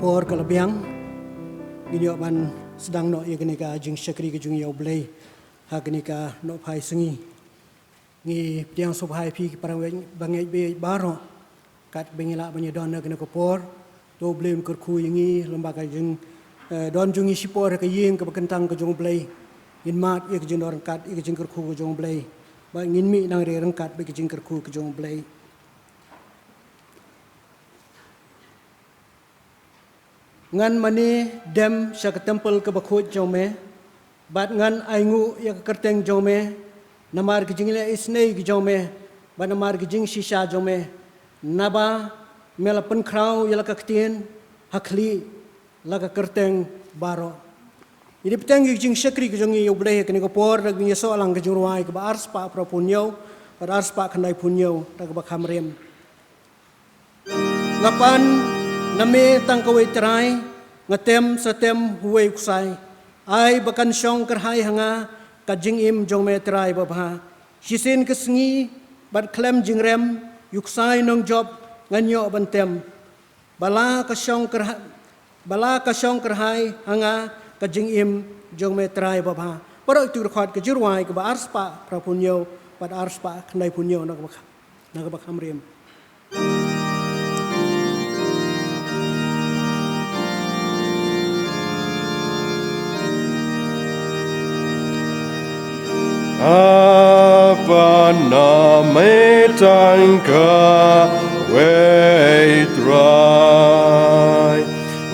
por kalabiang ginyo ban sedang no ia genika jing syakri ke jung yau blai ha genika no phai sengi ngi piang so phai pi parang bangai be baro kat bengila banyadon na genika por to blem kur khu yangi lembaga jing don jungi sipor ke ying ke bekentang ke jung blai in mat ia ke jing dor kat ia ke jing kur khu ke jung blai ba ngin mi nang re rengkat be ke jing kur khu ke jung blai ngan mani dem syak tempel ke bakhut jome bat ngan aingu ya kerteng jome namar ke jingile isnei ke jome ba namar ke jing shisha jome naba mela pen krau ya ka ktien hakli la ka kerteng baro ini petang jing syakri ke jongi yo bleh ke ni ko por dak ni so alang ke jurwai ke ba ars pa propunyo ba ars pa khandai punyo dak ba khamrem lapan name tangkawai terai ngatem satem huwei kusai ai bakan syong kerhai hanga kajing im jong me terai babha sisin kesngi bat klem jingrem yuksai nong job nganyo bantem bala ka syong kerhai hanga kajing im jong me terai babha parok tu rekhot ke jurwai ke ba arspa prapunyo bat arspa khnai punyo nak ba khamrem Apa nama tangka weitrai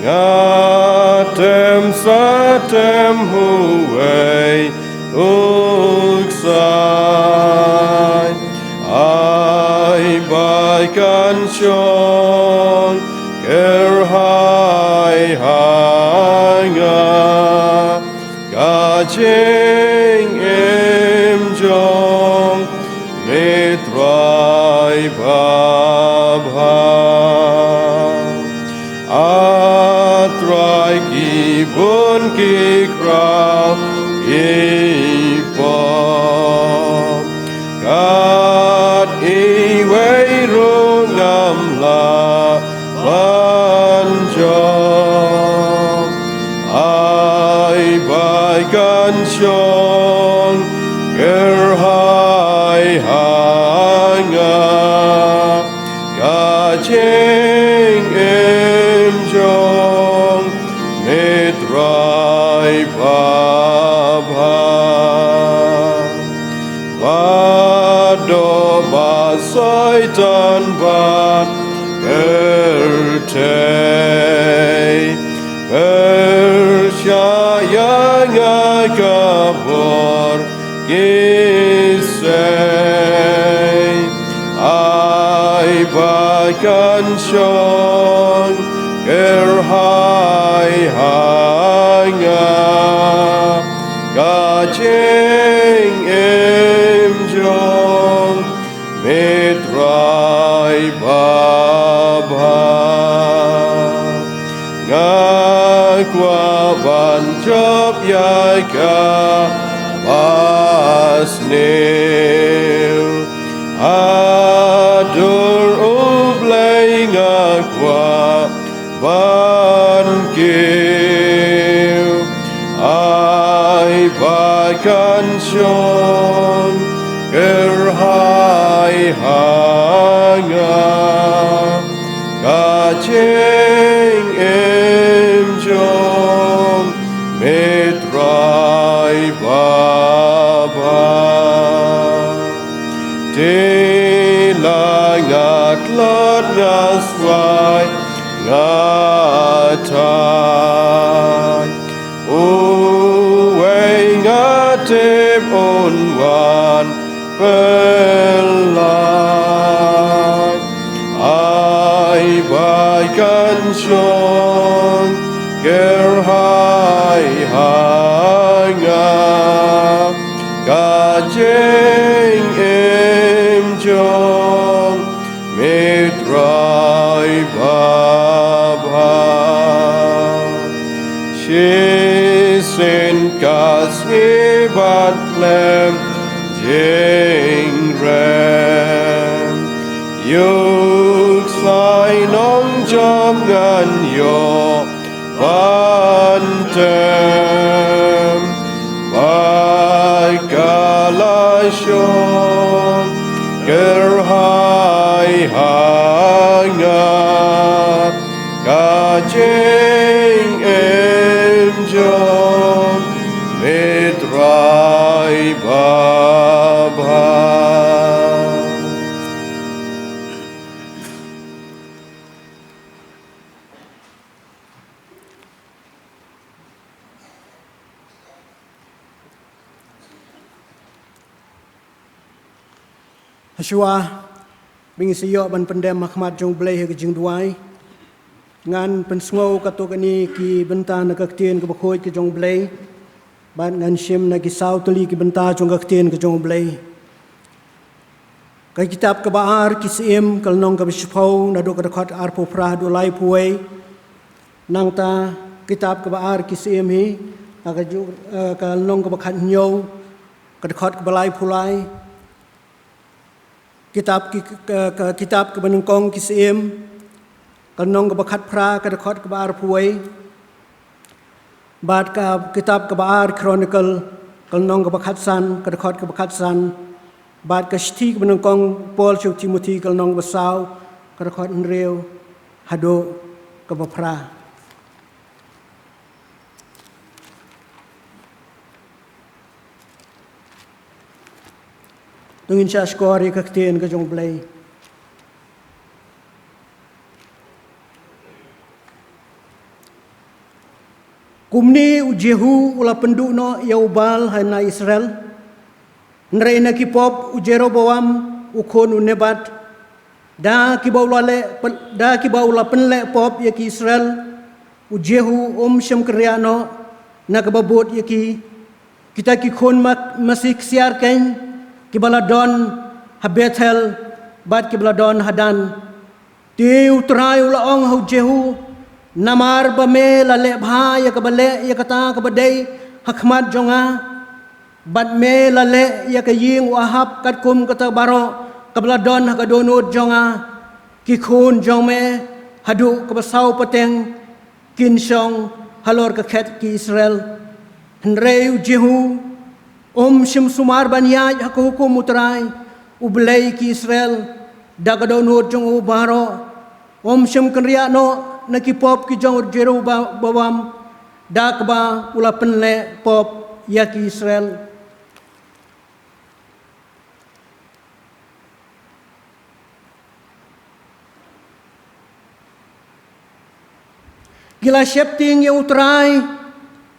ngatem satem huwei uksai ai baikan syong kerhai hanga gajing jong metrai babha atrai kibun kikrau ipom kat iwei rungam la lanjong ai baikan syong kerhai hanga kajing imjong metrai babha wado basai tanpa bertei percaya ngakabor Kisei ai bakan syong kerhai hanga kajing imjong metrai babha ngakwa banjop yaika asnil adur ublay ngakwa bankil ay bakan syong kerhai hanga kajing imjong metrai Ngaklot ngaswai ngatai uwei ngatip unwan pelai ai baikan syong kerhai hanga kajing imjong metrai babha shisen kasmi batlem jingrem yuk sai nong jom gan yo tem pagkalasyon gerhai hangat kajing enjong mitrai baba. Hasyua bing siyo ban pendem Mahmad jong blai ke jing duai ngan pensngau katok ani ki benta na kaktien ke bakhoi ke jong blai ban ngan shim na ki sau tuli ki benta jong kaktien ke jong blai kai kitab ke baar ki sim kal nong ka bishpau na do ka khot ar po pra do lai puai nang ta kitab ke baar ki sim hi ka ju kal nong ka bakhat nyau ka khot ka balai pulai kitab ke benengkong kisim kanong ke bakat pra ke dekot ke baar puai bad ka kitab ke baar chronicle kanong ke bakat san ke dekot ke bakat san bad ka shti ke benengkong Paul chuk Timothy kanong besau ke dekot nreu hado ke bapra tungin siya skori kaktien ke jong blai. Kumni ujehu ula penduk no yaubal hana Israel. Nrei na kipop ujero bawam ukon unebat. Da kibau ula penle pop yaki Israel. Ujehu syam kriano na kababot yaki kita kikon masih siar kain. Kibaladon habethel bad kibaladon hadan tiu trai ulaong hu jehu namar bame lale bha ya kabale ya kata kabadai hakmat jonga bad me lale ya kaying wahab katkum kata baro kabaladon hakadonut jonga kikhun jongme hadu kabasau pateng kinshong halor kakhet ki Israel henreu jehu shim sumar banyaj hak hukum utrai ublai ki Israel dagadonut jong ubaro shim kenria no nakipop ki jong jeru bawam dakba ula penle pop ya ki Israel gila shepting ya utrai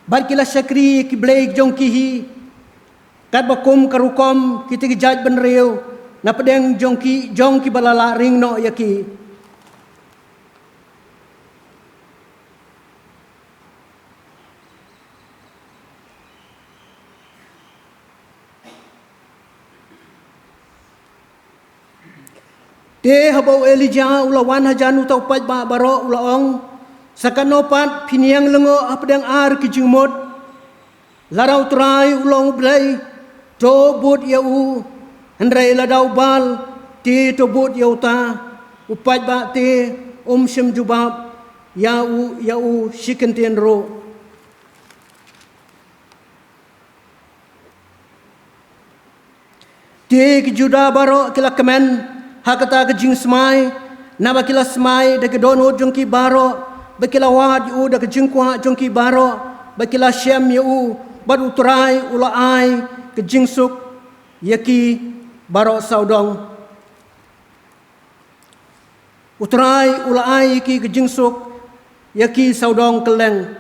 bad gila sakri ki blai jong kihi kat bakum karukom kita kijaj benreu na pedeng jong ki balala ring no yaki te habau Elijah ulawan hajan utau pat ba baro ulaong sakanopat piniang lengo apedang ar kijumot larau trai ulong blai to bud yau hendrai ladau bal ti to bud yau ta upat ba ti shim jubab yau shikentien ro ti ki juda baro kila kemen hakata ke jing smai na ba kila smai de ke don jong ki baro ba kila wad u de ke jing kwa jong ki baro ba kila shem yu bad utrai ula ai ke jingsuk yaki baro saudong utrai ulai yaki ke jingsuk yaki saudong keleng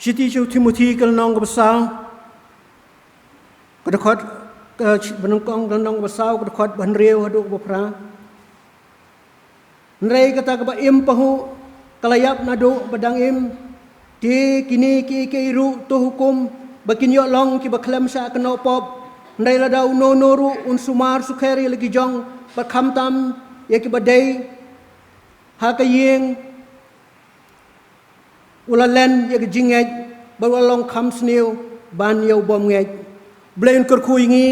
Siti chu Timothy kal nong basau kadakot benengkong kal nong basau kadakot banreu haduk bapra nrei kata ka im pahu kalayap nadu badang im ti kini ki iru tu hukum bakin yo long ki baklem sa kano pop nrei la dau no noru un sumar sukheri lagi jong bakham tam ya ki badai ha ka yeng ulalen ya jingej balong kham snew ban yow bom ngej blain kur khuingi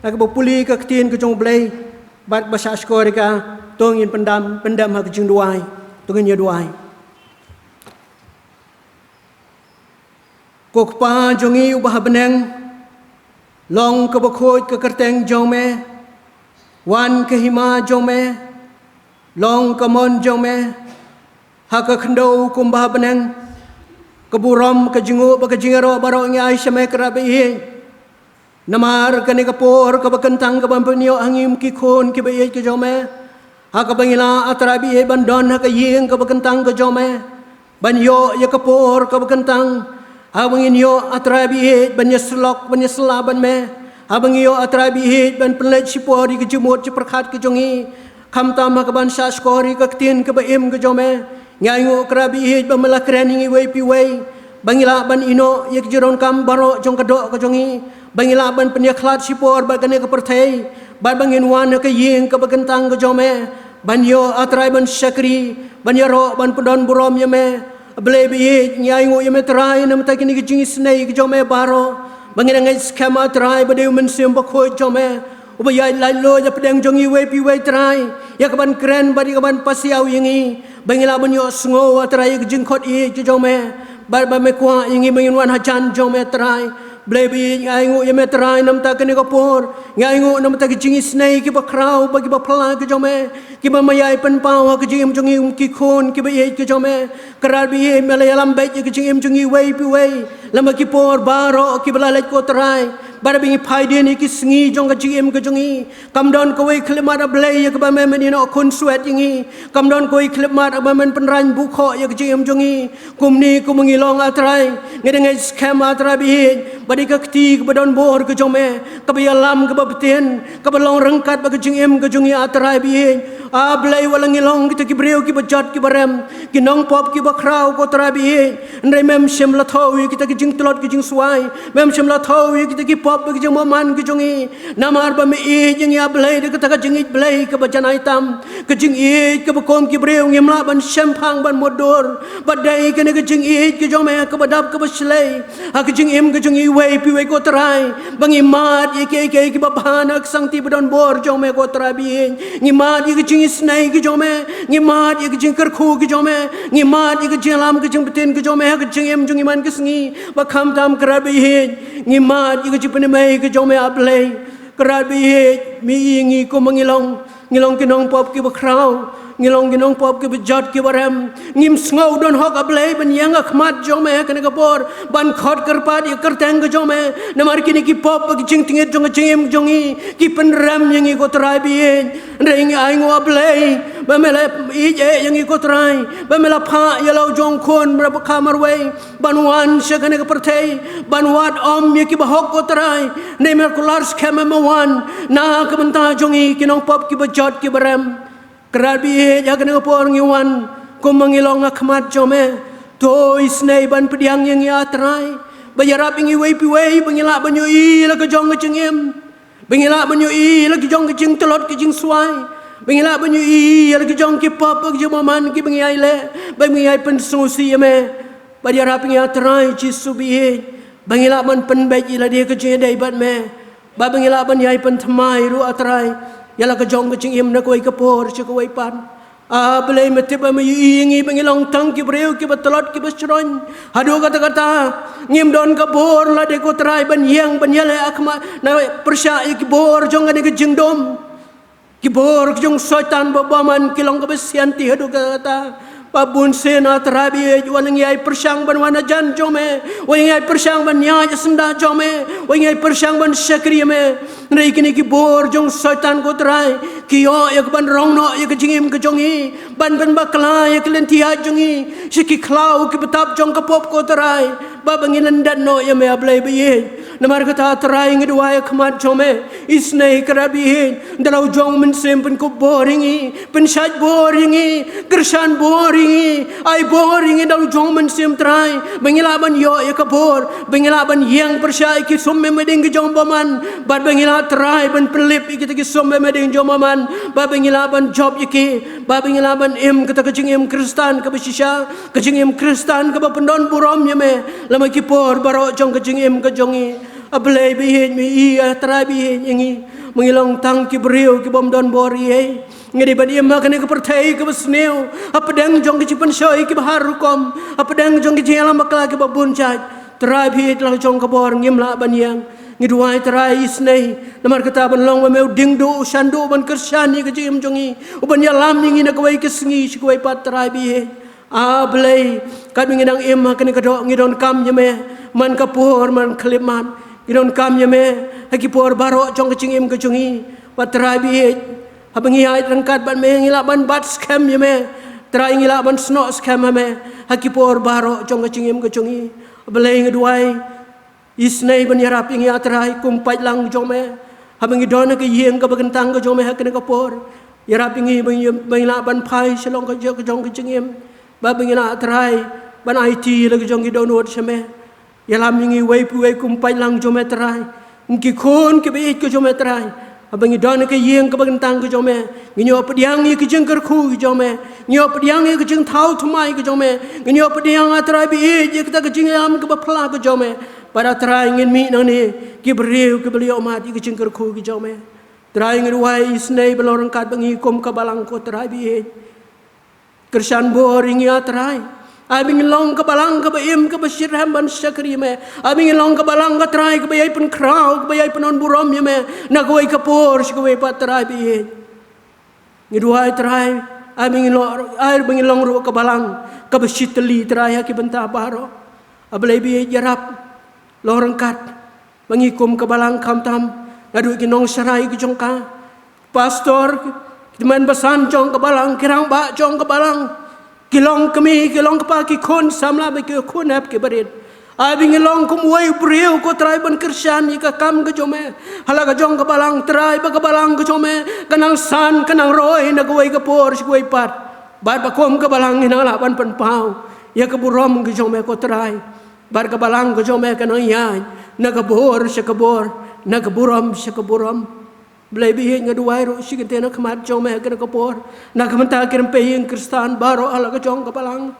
nak bopuli ka tin ka jong blai bat basa skorika tongin pendam ha jing duai tongin ya duai kokpa jongi ubah beneng long ka bakhoj ka kerteng jome wan ka hima jome long ka mon jome ha ka khndo kumbah beneng keburam ke jengu ba ke jingaro baro ngi ai shame krabe hi namar ke ne kapor ke bakentang ke bampenio angim ki khon ke be ke jome ha ka bangila atrabi e bandon ha ka yeng ke bakentang ke jome ban yo ye kapor ke bakentang ha bangin yo atrabi e ban yeslok ban yesla ban me ha bangin yo atrabi e ban pelet sipori ke jumut ci perkhat ke jongi kham tam ha ka ban sha skori ke tin ke ba im ke jome ngai ngo krabi hit bamela krening wei pi wei bangila ban ino yek jiron kam baro jong kadok ka jongi bangila ban penya khlat sipor ba kane ka perthei ban bangin wan ka yeng ka bagentang ka jome ban yo atrai ban syakri ban yaro ban pedon burom yeme ble bi ngai ngo yeme trai nam ta kini ka jingi snei ka jome baro bangina ngai skema trai ba de men sim ba khoi jome ubaya lai lo ya pedang jongi wei pi wei trai ya ka ban kren ba di ka ban pasiau yengi bangila banyo sngo atrai ke jingkhot i jome ba me kwa yengi bangin wan hajan jome trai blebi ngai ngo yeme trai nam ta kene kapor ngai ngo nam ta ke jingi snei ki ba krau ba ki ba phala ke jome ki ba mayai pen pau ke jingim jongi ki khon ki ba ye ke jome kral bi mele lam ba ke jingim jongi wei pi wei lam ki por baro ki bala lek ko trai bara bingi phaide ni ki sngi jong ka jingim ka jongi kamdon ko wei klima da blei ya ka ba men ni no kun suet yingi kamdon ko wei klima da ba men penran bu kho ya ka jingim jongi kumni kumungi long atrai ngedengai scam atrai bi badi ka kti ka badon bor ka jome ka ba lam ka ba beten ka ba long rangkat ba ka jingim ka jongi atrai bi a blei walangi long ki ki breu ki ba jat ki barem ki nong pop ki ba krau ko trai bi ndai mem shem la thawi ki ta ki jing tlot ki jing suai mem shem la thawi ki ta ki pop ki jing man ki jongi namar ba me e jing ya blei de ka ta ka jing blei ka ba janai tam ka jing e ka ba kom ki breu ngimla ban shem phang ban modor ba dai ka ne ka jing e ki jome ka ba dap ka ba shlei ha ka jing em ka jongi wei pi wei ko trai bangi mat ye ke ki ba bhanak sang ti badon bor jome ko trai bi ngi mat ye ki jing snai ki jome ngi mat ye ki jing kar khu ki jome ngi mat ye ki jing lam ki jing beten ki jome ha ka jing em jongi man ki sngi ba kham tam kra bi ngi mat ye ki jing mai ki jome ablei kra bi mi ngi ko ngilong kinong pop ki ba krau ngilong kinong pop ki ba jot ki baram ngim sngo don hok ablei ban yang akhmat jome kane ka por ban khot karpat ye kerteng ka jome namar kini ki pop ki jing tinget jong jing jongi ki penram yang ko trai bi ring ai ngo ablei ba mela i je yang ko trai ba mela pha ye lo jong khon ra khamar wei ban wan she kane ka perthei ban wat om ye ki ba hok ko trai ne mer kulars khama ma wan na ka banta jongi kinong pop ki ba jot ki baram kerabi ya kena por ngiwan ko mangilong akhmat jome to isnei ban pediang yang ya trai bayarap ingi wei pi wei bangila banyo i la ka jong chingem bangila banyo i la ki jong jing telot ki jing suai bangila banyo i la ki jong ki pop ki jomaman ki bangai le bangai pen susi me bayarap ingi ya trai chi subi bangila ban pen bai la dia ka je dai bat me ba bangila ban yai pen thamai ru atrai yala ka jong ka ching im na koi ka por chi koi pan a blei mete ba me yingi bangilong tang ki breu ki batlot ki basron hadu kata ngim don ka bor la de ko trai ban yang ban yale akma na persya ki bor jong ne ka jing dom ki bor jong soitan ba baman kilong ka besianti hadu kata pabun sena terabi walang yai persang ban wana jan jome walang yai persang ban nya senda jome walang yai persang ban syakri me nei kini ki bor jong setan ko trai ki yo yak ban rong no yak jingim ke jongi ban bakla yak lentia jongi siki klau ki betap jong ka pop ko trai ba banginan dan no ya me ablai biye namar kata trai ngi dua yak mat jome isnei karabi dalau jong men sem pen ko boringi pen syaj boringi kersan boringi ai boringi dalau jong men sem trai bangilaban yo yak bor bangilaban yang persyai ki somme meding jong baman bad bangila trai ban pelip kita ki somme meding jong baman ba bangilaban job yaki babing laban kata kejing Kristan ke besisya kejing Kristan ke pendon burom ya me lama kipor baro jong kejing kejongi ablay bihin mi iya terabi yangi mengilong tang ki beriu ki bom don bori ngedi badi makan ke pertai ke besneu apa dang jong ki cipen shoy ki baharukom apa dang jong ki alam bakla ki babuncaj terabi telah jong ke bor ngimla banyang ngiduai terai isnei namar kata ban long meu dingdo sando ban kersyani ke jim jongi uban yalam ningi na kawai kesengi sikawai pat terabi ablay kat mingidang makan ke dok ngidon kam nyeme man kapur man kliman ngidon kam nyeme hakipor baro jong ke cingim ke jongi pat terabi habangi ait rangkat ban me ngila ban bat scam nyeme terai ngila ban snok scam me hakipor baro jong ke cingim ke jongi ablay ngiduai isnei ban yarap ingi atrai kumpai lang jome habangi dona ke yeng ke bagentang ke jome hakene ke por yarap ingi ban ban pai selong ke jong ke cingim babingi na atrai ban IT lagi jong ke download seme yalam ingi wei kumpai lang jome trai ngki kon ke be ke jome trai habangi dona ke yeng ke bagentang ke jome nginyo pediang ke jengker khu ke jome nyo pediang ke jeng thau thumai ke jome nginyo pediang atrai bi je kita ke jingam ke bapla ke jome pada terai ingin mi nang ni ki beriu ki beliau mati ki jengker khu ki jome terai ingin wai isnei belorang kat bangi kom ka balang ko terai bi kersan bor ingi atrai abing long ka balang ka baim ka basir hamban syakri me abing long ka balang ka terai ka bayai pen krau ka bayai penon burom ye me na koi ka por si koi pat terai bi ngiduai terai abing long air bangi long ru ka balang ka basitli terai ki benta baro ablai bi jarap lorang kat mengikum ke balang kamtam ngadu ki nong sarai ki jongka pastor teman besan jong ke balang kirang ba jong ke balang kilong kemi kilong kepa ki kon samla be ki kon ap ki berit abing long kum wei briu ko trai ban kersan ka kam ke jome hala ka jong ke balang trai ba ke balang ke jome kanang san kanang roi na ko wei ke por si wei pat ba kom ke balang ina la ban pen pau ya ke burom ke jome ko trai bar ka balang ko jome ka nang yan nagabor sa kabor nagaburam sa kaburam blay bihin nga duway ro siginte na kamat jome ka nakapor nagamanta kiram paying Kristan baro ala ka jong ka balang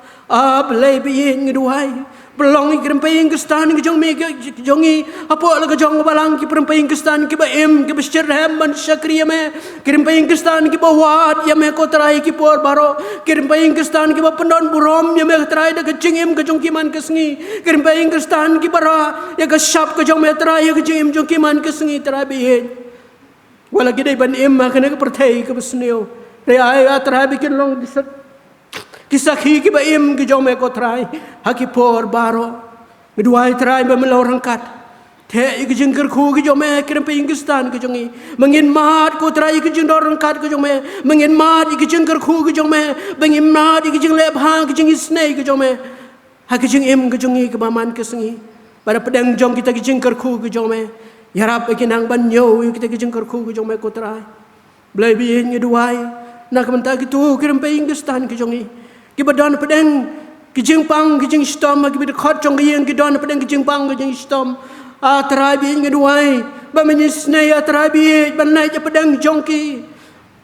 blay bihin nga duway belong kiram paying Kristan nga jong me jongi apo ala ka jong ka balang ki kiram paying Kristan ki ba ki bisirhem man syakriya me kiram paying Kristan ki bawat ya me ko trai ki por baro kiram paying Kristan ki ba pendon burom ya me trai da ka jingim ka jong ki man kesngi kiram paying Kristan ki bara ya ka syap ka jong me trai ya ka jingim jong ki man kesngi trai bihin wala gidai ban imma kana ka pertai ka besneo re ay atra bikin long disat kisakhi ki ba im ki jome ko trai haki por baro ngduai trai ba melorang kat the ki jingker khu ki jome kiram pe Kristan ki jongi mengin mat ko trai ki jindorang kat ki jome mengin mat ki jingker khu ki jome bengin mat ki jingle bha ki jingi snei ki jome haki jing im ki jongi ki baman ki sengi pada pedang jong kita ki jingker khu ki jome yarap ikinang banyo kita ki jingker khu ki jome ko trai blai bi ngduai nak menta ki tu kiram pe Kristan ki jongi ki badan pedang ki jingpang ki jing stom ki bid khot jong ki yang ki don pedang ki jingpang ki jing stom terabi ngeduai ba menyisnai terabi banai je pedang jongki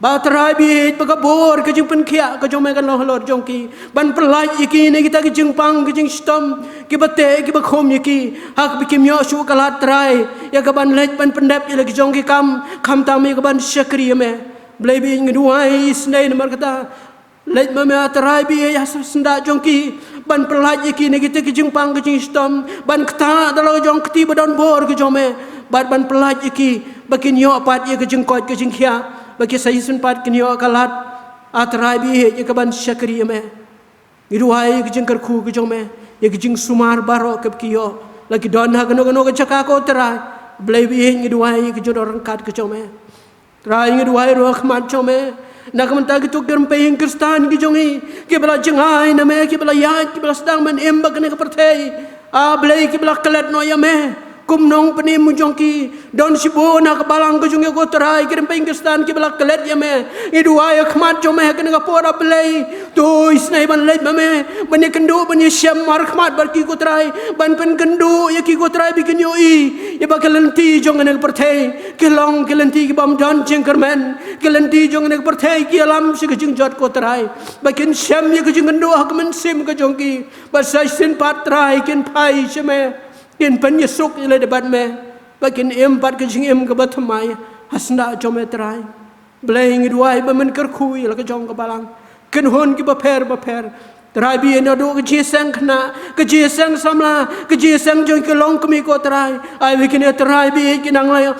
ba terabi bagabor ke jing penkia ke jong mekan lor jongki ban pelaj iki ne kita ke jingpang ke jing stom ki bate ki bakhom iki hak bikim yo su kalat trai ya ke ban lej ban pendap ya ke jongki kam tami ke ban syakri me blebi ngeduai isnai nomor kata lej mame terabi ya senda jongki ban pelaj iki ne kita ke jingpang ke jing stom ban kta dalau jong kti badon bor ke jome ban pelaj iki bakin yo pat ye ke jingkot ke jingkhia bagi saya sempat kenyo kalat atrai ye ke ban syakri me iduai ke jingkar khu ke jome ye ke jing sumar baro ke kiyo lagi don ha gano ke cakako terai blai bi iduai ke jodor kat ke jome trai iduai ro khmat jome nak menta gitu gerem paying Kristan ki jongi ki bela jengai na me ki bela ya ki bela sedang men embak ne ke pertai blai ki bela kelet no ya me nong pani mujongki don sibo na kabalang kejung ko terai kirim pengestan ki balak kelet ya me idua ya khmat jo me kena kapora belai tu isnai ban lei me ban kendu ban syam mar khmat bar ki ko terai ban pen kendu ya ki ko terai bikin yo I ya bakalenti jong ne perthai kilong kelenti ki bam don jengkermen kelenti jong ne perthai ki alam si kejung jot ko terai bakin syam ya kejung kendu hak men sim kejong ki basai sin patrai kin pai cheme kin pen yesuk ile debat me bakin empat kejing em ke batamai hasna jome terai blaying duai ba men kerkhu ile ke jong ke balang kin hon ki ba pher terai bi eno do ke jesang khna ke jesang samla ke jesang jong ke long kemi ko terai ai bikin terai bi kinang la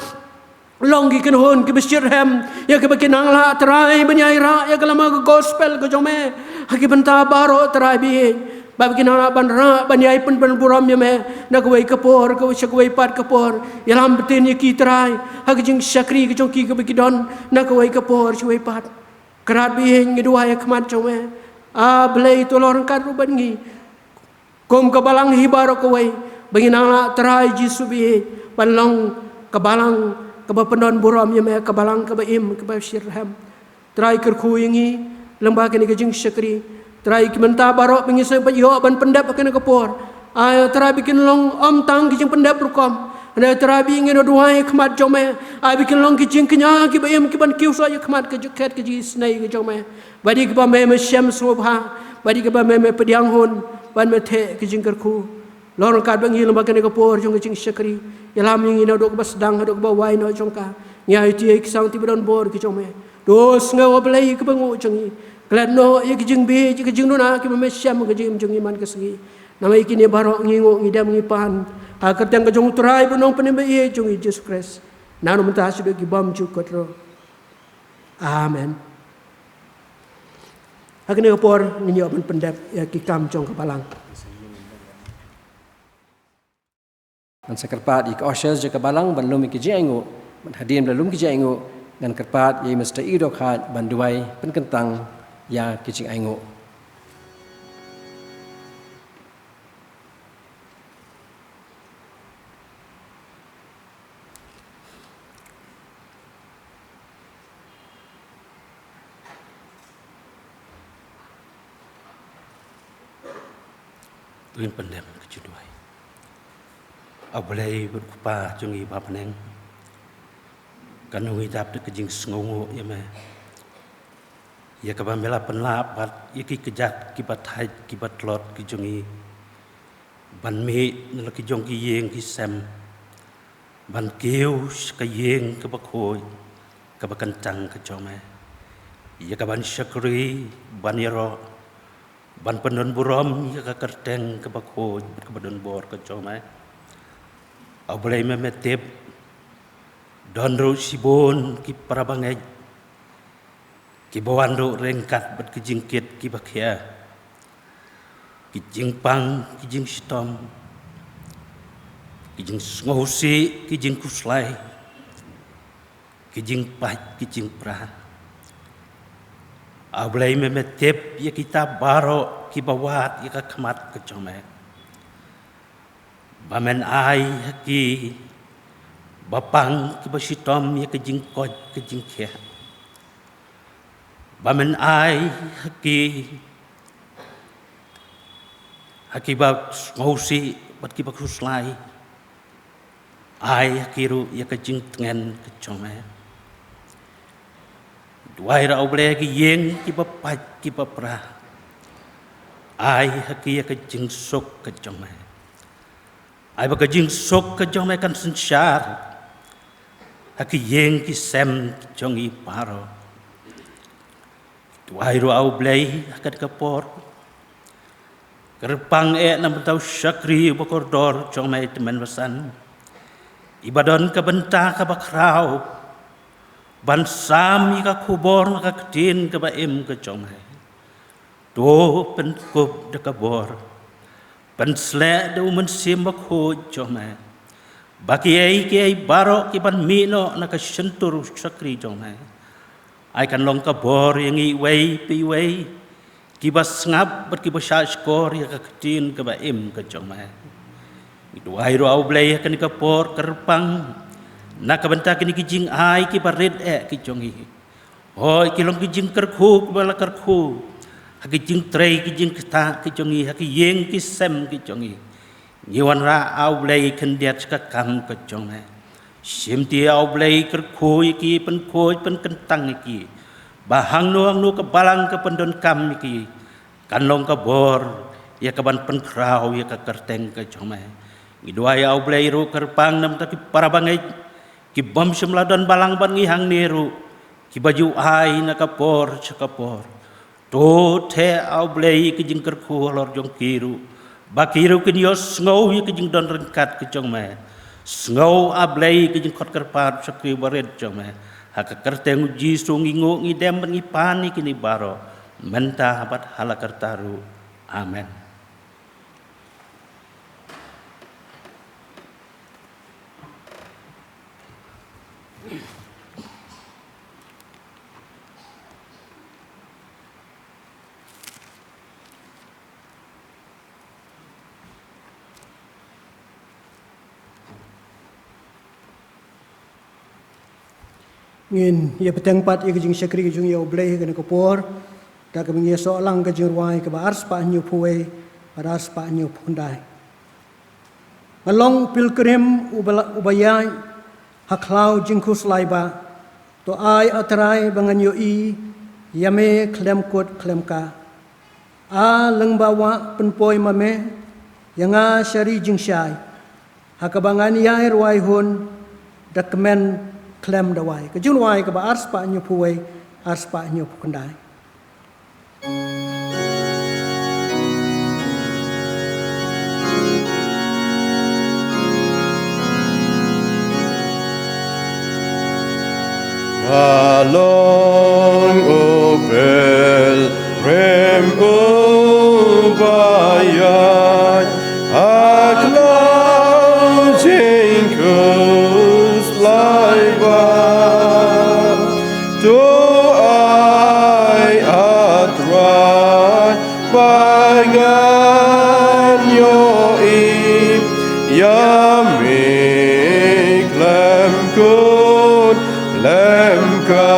long ki kin hon ki besir hem ya ke bakin ang la terai banyai ra ya ke lama gospel ke jome haki benta baro terai bi bagi nana bandra banyai pun buram ya me nak wei kapor ko shak wei pat kapor yalam betin ye ki trai hak jing sakri ke jong ki ke bagi don nak wei kapor shwei pat kerat bi ngi dua ya khmat jome a blei to lor kan ru bangi kom ke balang hibaro ko wei bagi nana trai jisu bi panlong ke balang ke pendon buram ya me ke balang ke baim ke basirham trai kerku ingi lembaga ni ke jing sakri terai kimenta barok pengisai bayo ban pendap akan kapor ay terai bikin long om tang kijing pendap rukom ada terai bingin duai khmat jome ay bikin long kijing kenya ki bayam ki ban kiu so ya khmat ke juket ke ji snai ke jome badi ke ba me syam sobha badi ke ba me pediang hon ban me the kijing kerku lorong kat bangi lembaga ni kapor jong kijing syakri yalam ingin dok bas dang dok ba wai no jongka nyai ti kisang ti don bor ki jome dos ngaw blai ke bangu jongi Kelano ya kijing bi kijing nuna ki mesyam kijing jong iman kesegi namai kini barok ngingo ngidam ngipan akar tang kejong turai bunong penembe ye jong Jesus Christ nanu mentah sudah ki bam cukotro amen hakene kapor ninyo ban pendap ya ki kam jong kapalang man sekerpat ik oshers je kabalang ban lum ki jengo ban hadin belum ki jengo dan kerpat ye mesti idok hat ban duai penkentang ya kicing aingo tuin pendem kejuduai abalai berkupa jungi bapaneng kanungi dap de kejing sngongo ya me ya kabamela penlapat ya ki kejat ki bathai ki batlot ki jungi ban me nala ki jong ki yeng ki sem ban keu ka yeng ka bakhoi ka bakantang ka jome ya ka ban syakri ban yaro ban pendon burom ya ka kerteng ka bakhoi ka badon bor ka jome ablai me metep donro sibon ki parabangai ki bawando rengkat bat kijingkit ki bakhia ki jingpang ki jing stom ki jing ngosi ki jing kuslai ki jing pai ki jing pra ablai me metep ya kita baro ki bawat ya ka khmat ka jome bamen ai ki bapang ki basitom ya ka jing koj ka jing khia bamen ai haki ba ngosi bat ki ba khuslai ai hakiru ya ka jing tengen ka chome duai ra oble ki yeng ki ba pa ki ba pra ai haki ya ka jing sok ka chome ai ba ka jing sok ka chome kan sanchar haki yeng ki sem chongi paro Tuai ru au blai kat kapor kerpang nam tau syakri bokordor jong mai temen basan ibadon ka benta ka bakrau ban sam ka kubor ka ketin ka baim ka jong mai do pen kup de kabor pen sle de umen sim bakho jong mai baki ai ki baro ki ban mino na ka sentur syakri jong mai ai kan long ka bor yang i wei pi wei ki bas ngap ber ki basa skor ya ka ketin ka ba im ka jong mai Duai ro au blai kan ka por kerpang na ka banta kini ki jing ai ki pared ki jongi hoi ki long ki jing kerku bala kerku ha ki jing trei ki jing kta ki jongi ha ki yeng ki sem ki jongi nyiwan ra au blai kan diat ka kam ka jong me sim ti au blai kerku ki pen koi pen kentang ki bahang nuang nu ka balang ka pendon kam ki kan long ka bor ya ka ban pen krau ya ka kerteng ka jong me Giduai au blai ru kerpang nam taki parabangai ki bom semladon balang ban ngihang neru ki baju ai na kapor cakapor to the au blai ki jing kerku lor jong kiru bakiru ki yos ngau ki jing don rengkat ki jong me ngau a blai ki jing kot kerpat sakri baret jong me ha ka kerteng uji sungingo ngidem ngi pani kini baro menta habat halakartaru amen. Ngin ia petang pat ia kejing syakri kejung ia obleh kena kapor dak kebing ia soalang kejing ruai ke ars pa nyu puai ars pa nyu pundai ngalong pilgrim ubayai haklau jingkus laiba to ai atrai bangan yo i yame klem kot klem ka a lengbawa penpoi mame yanga syari jingsyai hakabangan yai ruai hun dakmen klem dawai kejun wai ke ars pa nyu puai ars pa nyu pukandai Along upel rem ubayay aklau jingkus laiba to ai atrai bangan yo ip yami klem kun lem ka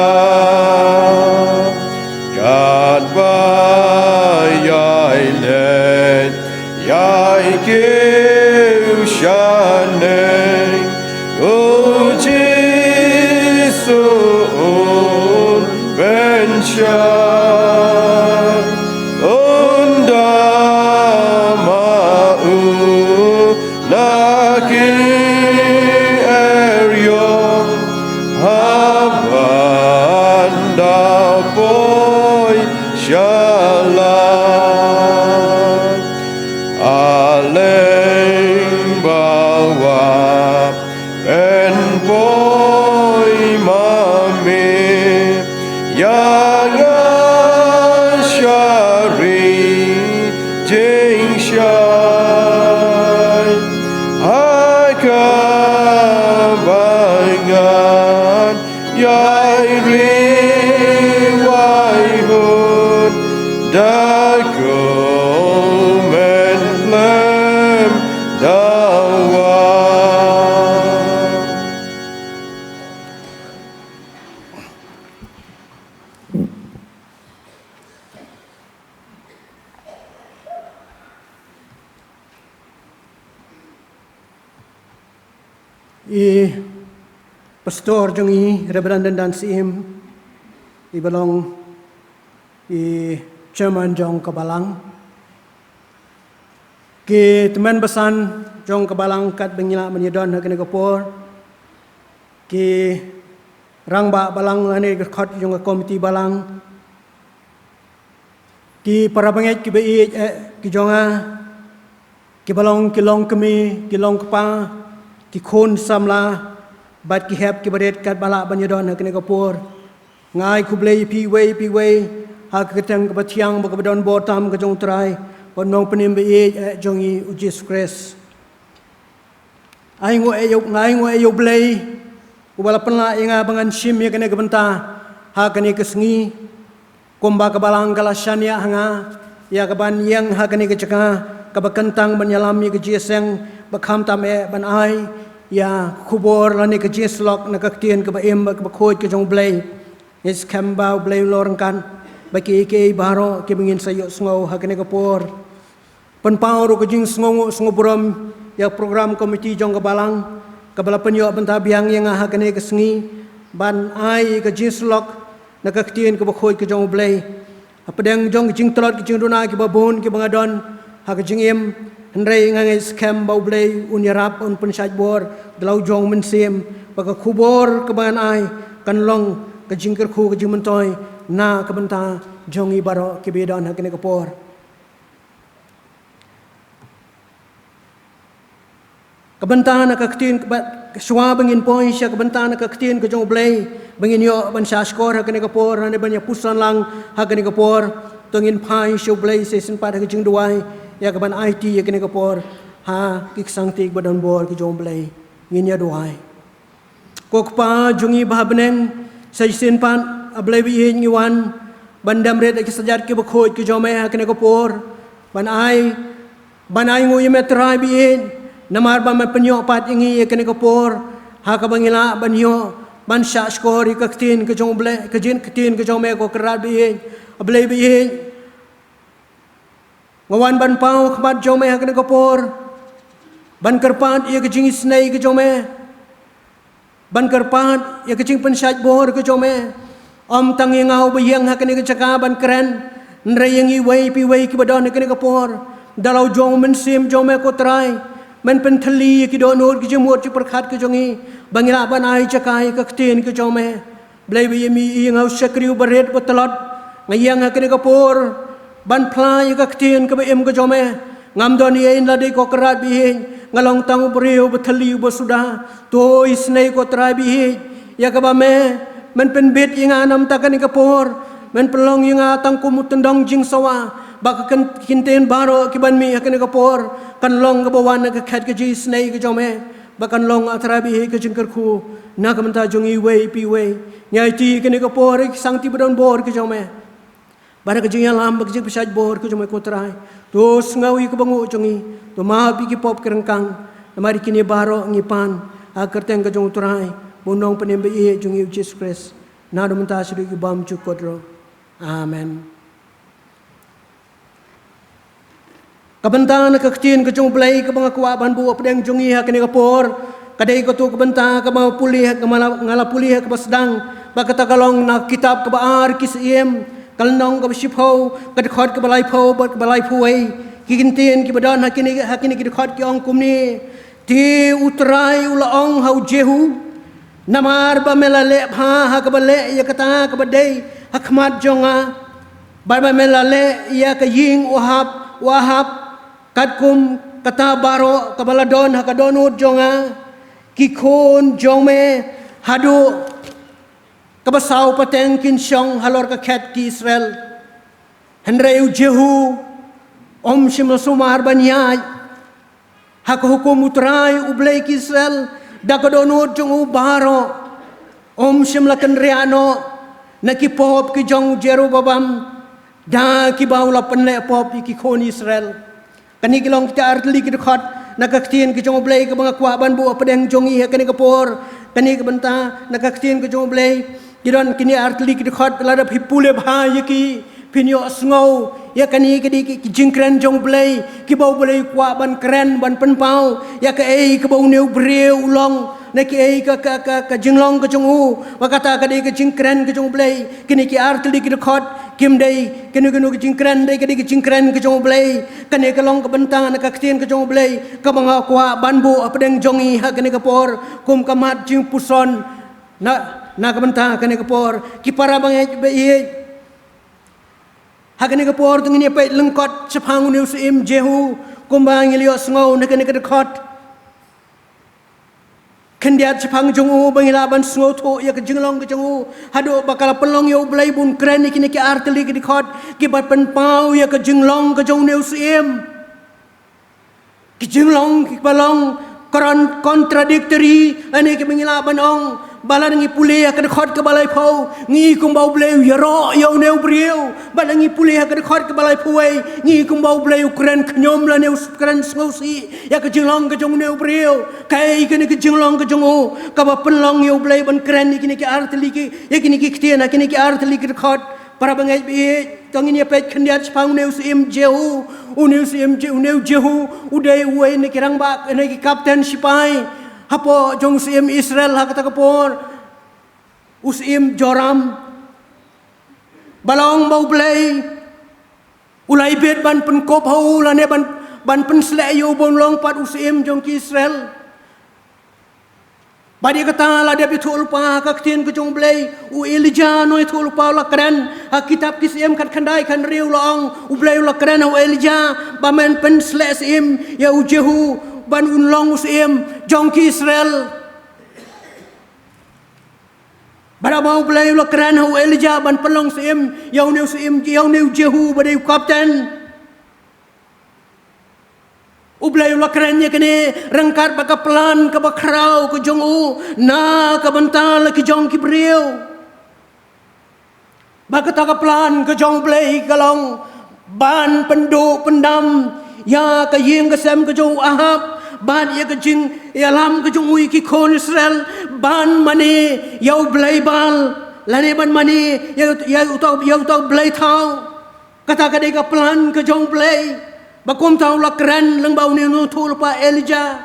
gad bayai len yai kiu shaneng uji suun benchan undamau naki eryo Habanda boy shalai aleng bawa en boy mami yang syari jing syai hakabangan yai riwai hun dago men lem dawa pastor jongi Reverend dan sim ibalong chairman jong kabalang ke teman besan jong kabalang kat bengila menyedon hakene kapor ke rangba balang ane khot jong komiti balang ki para banget ki bei ki jonga ki balong ki long kemi ki long kpa ki khon samla bat ki hep ki badet kat bala banyadon hakene kapor ngai kublei pi wei ha ketang ka batiang ba badon botam ka jong trai bonong penim be jongi ujis kres ai ngo e yo blei ubala penla inga bangan sim ya kene gebenta ha kene kesngi komba ka balang kala shania hanga ya ka ban yang ha kene ke caka ka bakentang banyalami ke jeseng bakham tam ban ai ya kubor la ni ke jislok na ka tien ke ba em ba khoi ke jong blai is kambau blai lorang kan baki ke baro ke bingin sayo sngo ha ke ne ka por pen pau ro ke jing sngo brom ya program komiti jong ke balang ke bala penyo benta biang yang ha ke ne ke sengi ban ai ke jislok na ka tien ke ba khoi ke jong blai apa dang jong ke jing trot ke jing dona ke babon ke bangadon ha ke jing em Henry ngangai scam bau blai unyarap un pensaj bor dalau jong mensim baka kubor keban ai kan long ke jingker khu ke jimentoy na ke benta jong ibaro ke bedon hakene ke por ke benta na ke tin ke swa bangin poi sya ke benta na ke tin ke jong blai bangin yo ban sya skor hakene ke por ne banyak pusan lang hakene ke por tongin pai syo blai season pat ke jing duai ya kaban IT ya kene kapor ha kik sangtik badan bor ki jom blai nginya doai kok pa jungi bahabneng sajin pan ablai bi ngi wan bandam red ki sajat ki bakhoj ki jom ha kene kapor ban ai ngu yeme trai bi namar ba me penyo pat ngi ya kene kapor ha ka bangila ban yo ban sha skor ki tin ki jom blai ki jin tin ki jom ko krat bi ablai bi ngawan ban pau khmat jome ha kene kapor ban karpat ye kejing snai ke jome ban karpat ye kejing pensaj bor ke jome om tangi ngau bayang ha kene ke caka ban keren nreyengi wei pi wei ki badon kene kapor dalau jong mensim jome ko trai men penthali ki donor ki jemot ki perkhat ke jongi bangila ban ai cakai ke tin ke jome blai bi mi ngau sakriu baret betelot ngayang ha kene kapor ban plai ka ktien ka em ka jome ngam don ye in la de ko krat bi ngalong tang breu bethali bo suda to isnei ko trai bi ya ka ba me men pen bet inga nam ta kan ka por men pelong inga tang ku mutendong jing sawa ba ka kinten baro ki ban mi kan ka por kan long ka bawan ka khat ka ji snei ka jome ba kan long atra bi ka jing kar khu na ka manta jongi wei pi wei nyai ti kan ka por sang ti bodon bor ka jome bara ke jing lam ke jing pesaj bor ke jomai kotrai to ngawi ke bangu jongi to ma bi ki pop kerengkang mari kini baro ngipan agar teng ke jong trai bonong penembe e jongi Jesus Christ na do menta sudi ki bam chu kodro amen kabentang na kaktin ke jong blai ke bang kwa ban bu pedeng jongi ha kene ke por kadai ko tu kabentang ke mau pulih ke ngala pulih ke basdang ba kata kalong na kitab ke baar kisiem kalnong ka bishipho kad khot ka balai pho bat balai phuai ki kinten ki badan hakini ki khot ki ong kumni ti utrai ulaong hau jehu namar ba melale bha ha ka bale ya kata ka badai hakmat jonga ba melale ya ka ying wahab kad kum kata baro ka baladon ha ka donut jonga ki khon jongme hadu kabasau pateng kinsyong halor ka khet ki Israel henreu jehu om shimla sumar banyai hak hukum utrai ublai ki Israel dakodono jong baro om shimla kenriano nakipop ki jong Jerubabam da ki baula penle pop ki khon Israel kani kilong kita artli ki khot nakaktien ki jong ublai ka banga kwa ban bu pedeng jongi kani kapor kani ka benta nakaktien ki jong ublai Kiran kini artli ki khot ladap hipule bha yaki pinyo sngo ya kani ki jingkren jong blai ki bau blai kwa ban kren ban penpau ya ka ei ki bau neu breu long na ki ei ka jinglong ka jong u wakata ka dei ki jingkren ki jong blai kini ki artli ki khot kim dei kini ki jingkren dei ki jingkren ki jong blai kani ka long ka bentang na ka ktien ki jong blai ka banga kwa ban bu apdeng jongi ha kani ka por kum kamat jing puson na kabenta kane kapor ki para bang be hakane kapor tungini pe lengkot sepang uniu sim jehu kumbang ilio sngo na kane kadekot kendiat sepang jongu bangila ban sngo tho ya kejinglong ke jongu hado bakal pelong yo blai bun kren kini ki arteli ki dekot ki bat pen pau ya kejinglong ke jong neu sim ki jinglong ki balong kontradiktori ane ki bangila ban ong balangi pulih akan khot ke balai pau ngi kum bau bleu ya ro yo neu briu balangi pulih akan khot ke balai puai ngi kum bau bleu kren knyom la neu kren ngosi ya ke jinglong ke jong neu briu kai ke ni ke jinglong ke jongo ka ba penlong yo bleu ban kren ni ke artli ki ya kini ki ktiana kini ki artli ki khot para bangai bi tong ini pet khendiat spang neu sim jehu uneu sim je uneu jehu udai uai ni kirang ba ni ki kapten sipai hapo jong sim Israel ha kata kapor usim Joram balong bau blai ulai bet ban pen kop hau la ne ban pen slek yo bon long pat usim jong ki Israel badi kata la dia betul pa ka ktien ke jong blai u Elijah noi thul pa la kran ha kitab kisem kat khandai kan riu long u blai la kran u Elijah ba men pen slek sim ya u Jehu ban unlong usim jong ki Israel bara mau blai lo kran hu Elijah ban pelong sim yau neu Jehu badai kapten u blai lo kran ye kene rangkat baka plan ka bakrau ke jong u na ka bantal ke jong ki briu baka ta ka plan ke jong blai kalong ban penduk pendam ya ka yeng ka sem ke jong Ahab ban ya ke jing ya lam ke jong ui ki kon Israel ban mani yau blai bal lane ban mani ya utau blai thau kata ka dei ka plan ke jong blai bakum tau la kran lang bau ni nu thul pa Elijah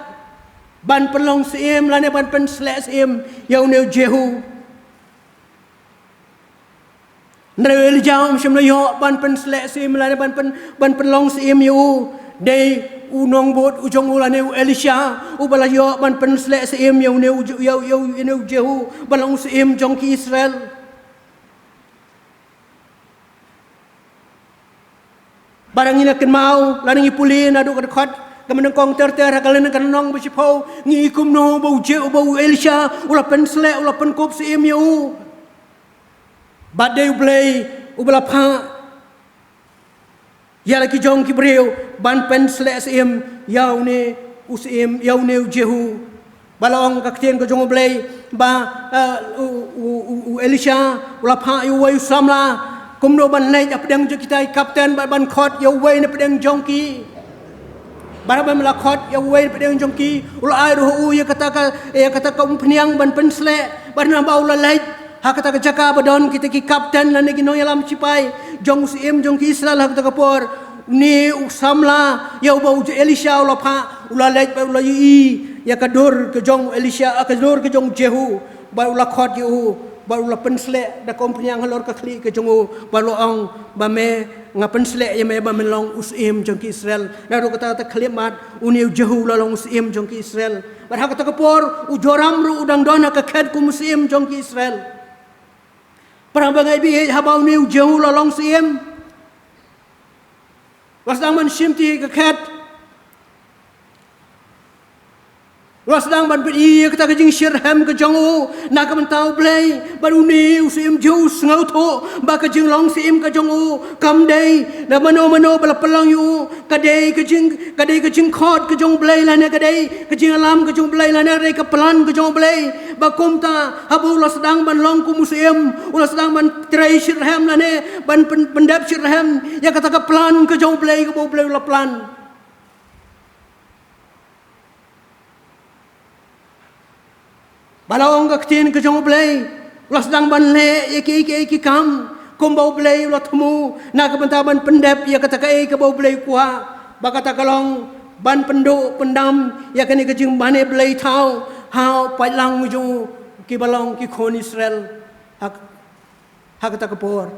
ban pelong sim lane ban pen slek sim yau neu Jehu neu Elijah sim lo yo ban pen slek sim lane ban pelong sim yu dei unong bot ujong ulane Elisha ubala yo ban pen slek sim yo neu Jehu balong sim jong ki Israel barang ina ken mau laning ipuli na du khot kamen kong ter kalen kan nong bi pau ngi kum no bau je bau Elisha ula pen slek ula pen kop sim yo badai blai ubala pha ya laki jong ki breu ban pen slek sim yau ne usim yau ne Jehu balong ka ktien ko jong blai ba Elisha ula pha yu wai samla kum no ban lai apdang je kita kapten ban khot yu wai ne pedang jong ki baraban la khot yu wai pedang jong ki ula ai ru ya kata ka peniang ban pen slek ban na ba ula lai ha kata ka jaka badon kita ki kapten la ne ki no yalam cipai jong sim jong ki Israel ha kata ka por ni usamla ya bau Elisha ula pha ula lej ba ula yi ya kadur ke jong Elisha kadur ke jong Jehu ba ula khot yu ba ula pensle da kompanyang halor ka khli ke jong ba lo ong ba me nga pensle ya me ba melong usim jong ki Israel na ro kata ta khlimat uni Jehu la long usim jong ki Israel ba ha kata ka por u Joram ru udang dona ka khed ku usim jong ki Israel parang bangai bi ha ba uni Jehu la long usim wasdang man shimti ka khet wasdang ban pi ka ta jing Shirham ka jongu na ka mentau blai baru ni usim ju ngau tho ba ka jing long sim ka jongu kam dei na mano bala pelang yu ka dei ka jing khot ka jong blai la ne ka dei ka jing alam ka jong blai la ne re ka plan ka jong blai ba kum ta habu la sedang ban long ku musim ula sedang ban trai Shirham la ne ban pendap Shirham ya kata ka plan ka jong blai ka bo blai la plan balong ka ktien ka jong blai ula sedang ban le iki kam kum bau blai ula thmu na ka banta ban pendap ya kata ka ka bau blai kwa ba kata kalong ban pendu pendam ya kani ka jing bane blai thau hau pai lang ju ki balong ki khon Israel hak kata ka por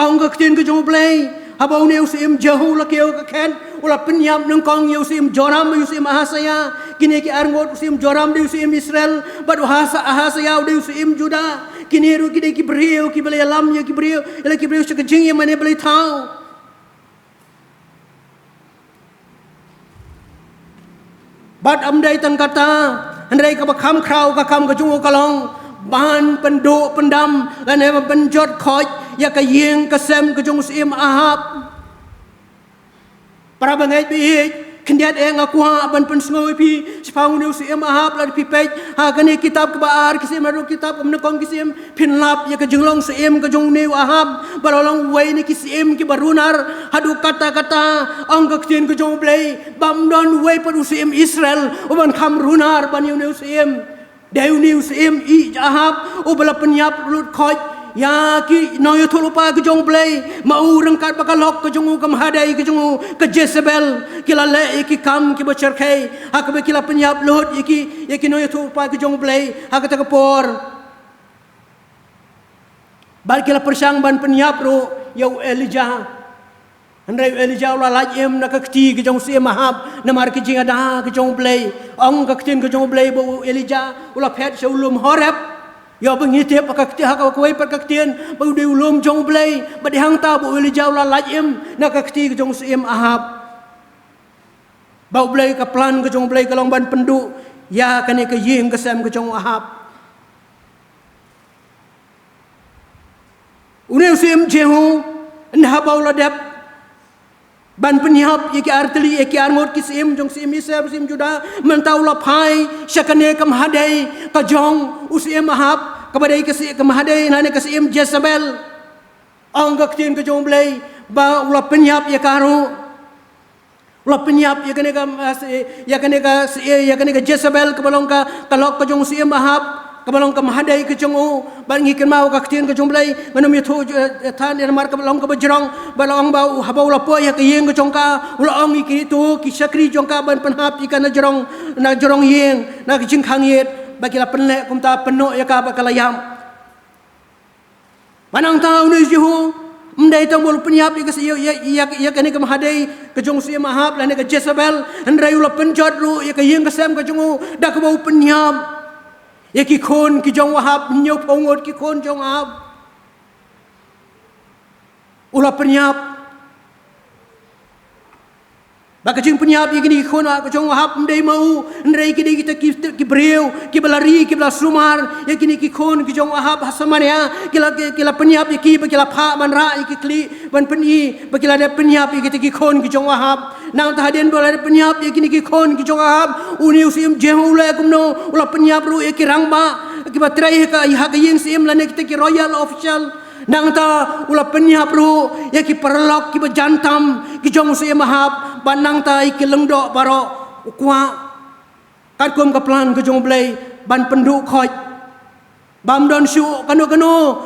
ong ka ktien ka jong blai habau ne usim Jehu la keu ka khen ula penyam nang kong usim Joram usim Ahasaya kini ki arngot usim Joram de usim Israel badu Ahasaya de usim Juda kini ru kini ki brio ki bele alam ya ki brio ela ki brio ka jing ye mane bele thau bat amdai tan kata andai ka bakham krau ka kam ka jungo kalong ban pendu pendam lan he penjot khoj ya ka yeng ka sem ka jong sim Ahab para bangai bi kendiat aku ban pensngoi pi sepang uni usim ahap la pi pej ha kani kitab kebaar kisim adu kitab menekong kisim pinlap ya ke jenglong sim ke jong neu ahap balolong wai ni kisim ki barunar hadu kata-kata ang kektien ke jong blai bam don wai per usim Israel uban kam runar ban uni usim deu ni usim I ahap ubala penyap lut khoj ya ki noyo thulupa ke jong blai mau rengkat bakalok ke jong kam hadai ke jong ke Jezebel kila le ki kam ki bacerkai hak be kila penyap lut ki noyo thulupa ke jong blai hak ta kapor bal kila persang ban penyap ro yau Elijah andai Elijah la lajem na kakti ke jong sim mahab na mar ki jinga da ke jong blai ong kaktin ke jong blai bo Elijah ula phet shaulum Horeb ya bengitip pakakti hak kuai pakaktian bau de ulum jong blai badi hang ta bu Elijah la lajem na kakti ke jong sim ahab bau blai ka plan ke jong blai kalong ban pendu ya kani ke ying ke sam ke jong ahab une sim jehu nah bau la dep ban penyap iki arteli iki armot kisim jong sim Israel sim Juda mentau la pai syakane kam hadai ka jong usim ahab kabadai kasi kam hadai nane kasim Jezebel anggak tin ke jong blai ba ula penyap ya karo ula penyap ya kane ka Jezebel kabalong ka kalok ka jong sim ahab kabalong ka mahadai ke jong ban ngiken mau ka tin ke jong blai manum yathu than er mar kabalong ka bajrong balong bau habau la po ya ke yeng ke jong ka ula ong iki tu ki sakri jong ka ban penhap ikan na jrong yeng na ke jing khang yet bagila penlek kum ta penok ya ka bakalayam manang tau ni jihu mendai tang bol penyap ya kani ke mahadai ke jong sim ahab la ne ke Jezebel andrai ula penjot ru ya ke yeng ke sam ke jong da ke bau penyap ya ki khon ki jong ahab nyop ongot ki khon jong ahab ula penyap baka jing penyap ya kini khon ke jong ahab ndai mau ndai ki kita ki breu ki balari ki bala sumar ya kini ki khon ki jong ahab hasamania kila penyap ya ki bakila pha man ra ki kli ban peni bakila da penyap ya kita ki khon ki jong ahab nang tahadian bola da penyap ya kini ki khon ki jong ahab uni usim jehu la kumno ula penyap ru ya ki rangba ki batrai ka ya ka yin sim la ne kita ki royal official nang ta ula penyap ru ya ki perlok ki bajantam ki jong sim ahab ban nang ta ki lengdok baro kwa kat kum ka plan ke jong blai ban pendu khoj bam don shu kanu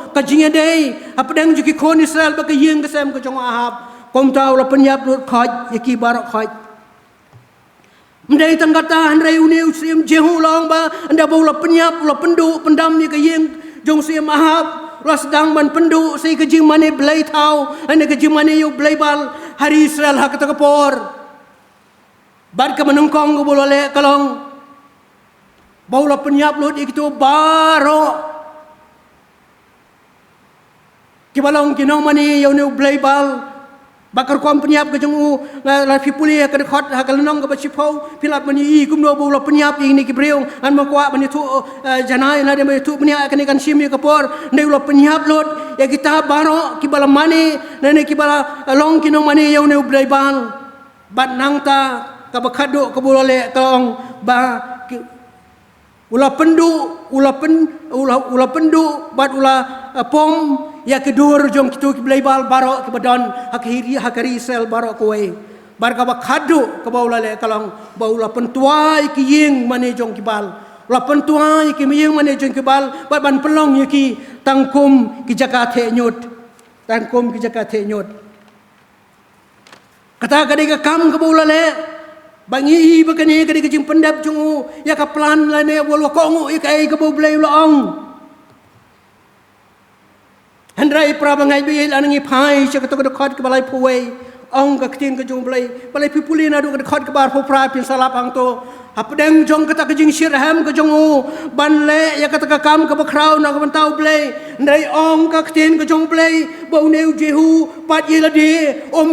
ka jinge dei apdang ju ki khon Israel ba ka yeng ka sam ke jong ahab kom ta ula penyap ru khoj ya ki baro khoj mdai tanggata handrai uni usim jehu long ba anda ba ula penyap ula pendu pendam ni ka yeng jong sim ahab ula sedang ban pendu sei ke jing mane blai tau ane ke jing mane yu blai bal hari Israel hak ta kapor bad ka menungkong go bolole kalong baula penyap lut itu baro kibalong kinong mani yau ne blai bal bakar kom penyap ke jong la pipuli ka khot ha kalnong ka bachipau pilat mani I kumno baula penyap ini ki breung an ma kwa mani tu janai na de mani tu penya kan simi ka por ne ula penyap lut ya kita baro kibala mani ne kibala long kinong mani yau ne blai bal bat nang ta ka bakhado ka bolole kalong ba ula pendu bat ula pom ya kedur jong kitu ki blaibal baro ki badon hakari sel baro kowe bar ka bakhado ka bolole kalong ba ula pentuai ki yeng mane jong ki bal ula pentuai ki yeng mane jong ki bal bat ban pelong ki tangkum ki jakathe nyut kata kadi ka kam ka bolole bangi bakani kadi kajing pendap jungu ya ka plan la ne wol kongu ikai ka bo blai long handrai prabangai bi lanangi phai cha ka to ka khot ka balai phuwei ong ka ktin ka jung balai pipuli na du ka khot ka bar phu pra pin salap ang to apdeng jong ka ta ka jing shirham ka jungu ban le ya ka ta ka kam ka bakrau na ka ban tau blai ndai ong ka ktin ka jung blai bo neu jehu pat ye la de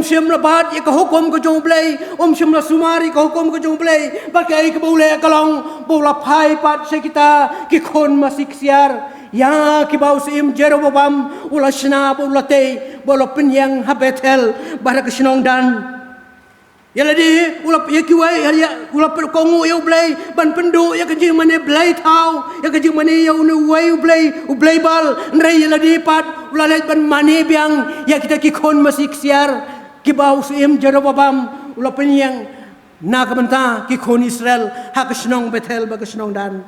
shem la bat ye ka hukum ka jung blai shem la sumari ka hukum ka jung blai ba kai ka bo le ka long bo la phai pat se kita ki khon masik siar ya ki bau sim Jeroboam ula shna ula te bolo penyang habetel bara ke sinong dan ya ladi ulap ya kiwai ya ulap kongu ya ublay ban pendu ya kajing mane blay tau ya kajing mane ya unu wai ublay bal nrai ya ladi pat ulalait ban mane biang ya kita kikon masik siar kibau suim Jerobam ulap penyang na kabenta kikon Israel hak senong Bethel bag senong dan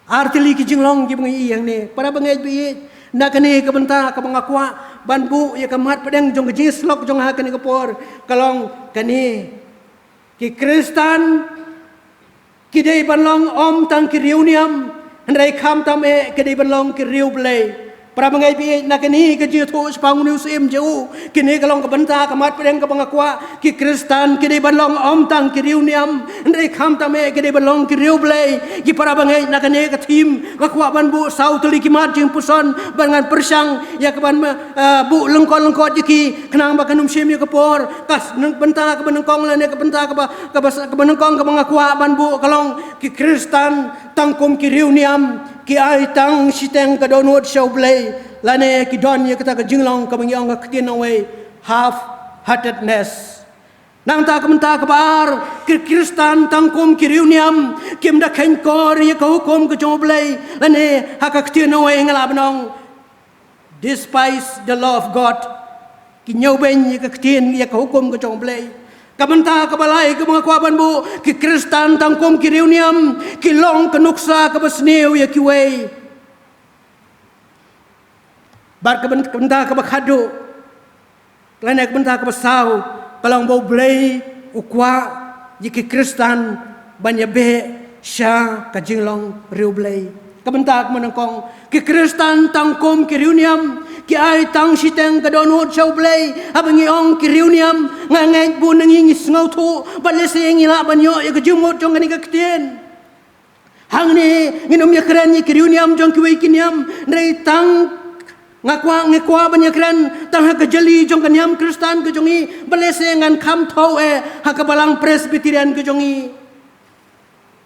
artili kijinglong gibangi yang ni para bangay bi na kani kabenta kabangakwa banbu ya kamat padang jong gejis lok jong ha kani kapor kalong kani ki Kristan kidai banlong om tang ki reuniam andai kham tam e kidai banlong ki riu blai para bangay bi na kani keji tho spang nu sim jau kini kalong kabenta kamat padang kabangakwa ki Kristan kidai banlong om tang ki reuniam andai kham tam e kidai banlong ki riu blai ki para bangay na kani ka tim kakwa banbu sau tuli kimat jing puson bangan persang ya kaban bu lengkot jiki kenang bakanum sim ya kapor kas nang benta ka benengkong la ne ka benta ka benengkong ka mangakwa banbu kalong ki Kristan tangkum ki reuniam ki ai tang siteng ka donut shaublay lane ki don ya kata ka jinglong ka mangyong ka tin away half heartedness nang ta kamenta ka bar ki Kristan tangkum ki reuniam kim da khen kor ya ka hukum ka joblay lane ha ka tin away ngala banong despise the law of God ki nyawben ya ka tin ya ka hukum ka joblay kamenta kabalay ka mga kwaban bu ki Kristan tangkom ki reuniam ki long kanuksa ka basnew ya ki way bar kamenta ka bakhado lane kamenta ka basaw kalong bo blay ukwa yi ki Kristan banyabe sya ka jinglong riu blay kamenta ka manangkong ki Kristan tangkom ki reuniam ki ai tang siteng ka donut show play abangi ong ki reuniam ngangai bu nanging ngau thu balese ngila banyo ya ka jumot jong ani ka ktien hang ni nginom ya kran ni ki reuniam jong ki wei kiniam ndai tang ngakwa banyak kran tang ha ka jali jong kaniam Kristan ka jongi balese ngan kham thau e ha ka balang Presbyterian ka jongi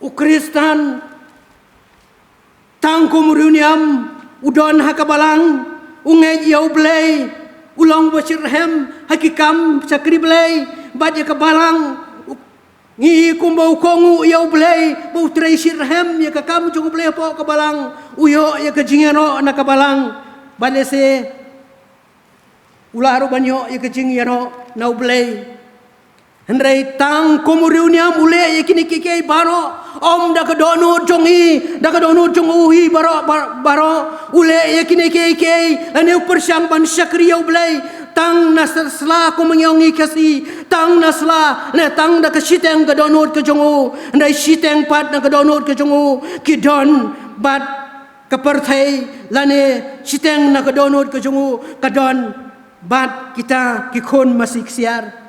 u Kristan tang ko reuniam udon ha ka balang ungay yaw blay ulang basirhem hakikam sakri blay badya kabalang ngi kumbau kongu yaw blay bau tray sirhem ya kakam jung blay po kabalang uyo ya kajingero na kabalang balese ularo banyo ya kajingero na blay Hendrai tang komuriunya mulai yakini kiki baro om dah kedonu jongi dah kedonu jonguhi baro ule yakini kiki ane persiang ban syakriau belai tang nasla ko mengyongi kasi tang nasla ne tang dah kesiteng kedonu ke jongu hendrai siteng pat dah kedonu ke jongu kidon bat kepertai lane siteng na kedonu ke jongu kadon bat kita kikon masih siar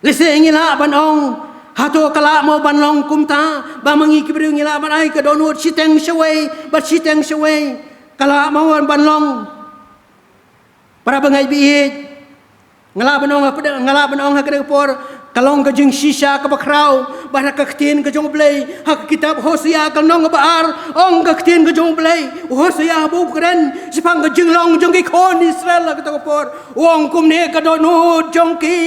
Lese ngila banong hato kala mo banlong kumta ba mangi kibriu ngila ban ai ka donut siteng shaway ba siteng shaway kala mo banlong para bangai biit ngala banong ha kadepor kalong ka jing shisha ka bakraw bara ka ktin ka jong blay ha kitab Hosea ka nong baar ong ka ktin ka jong blay Hosea bu kren sipang ka jinglong jong ki kon Israel ka tapor wong kumne ka donut jong ki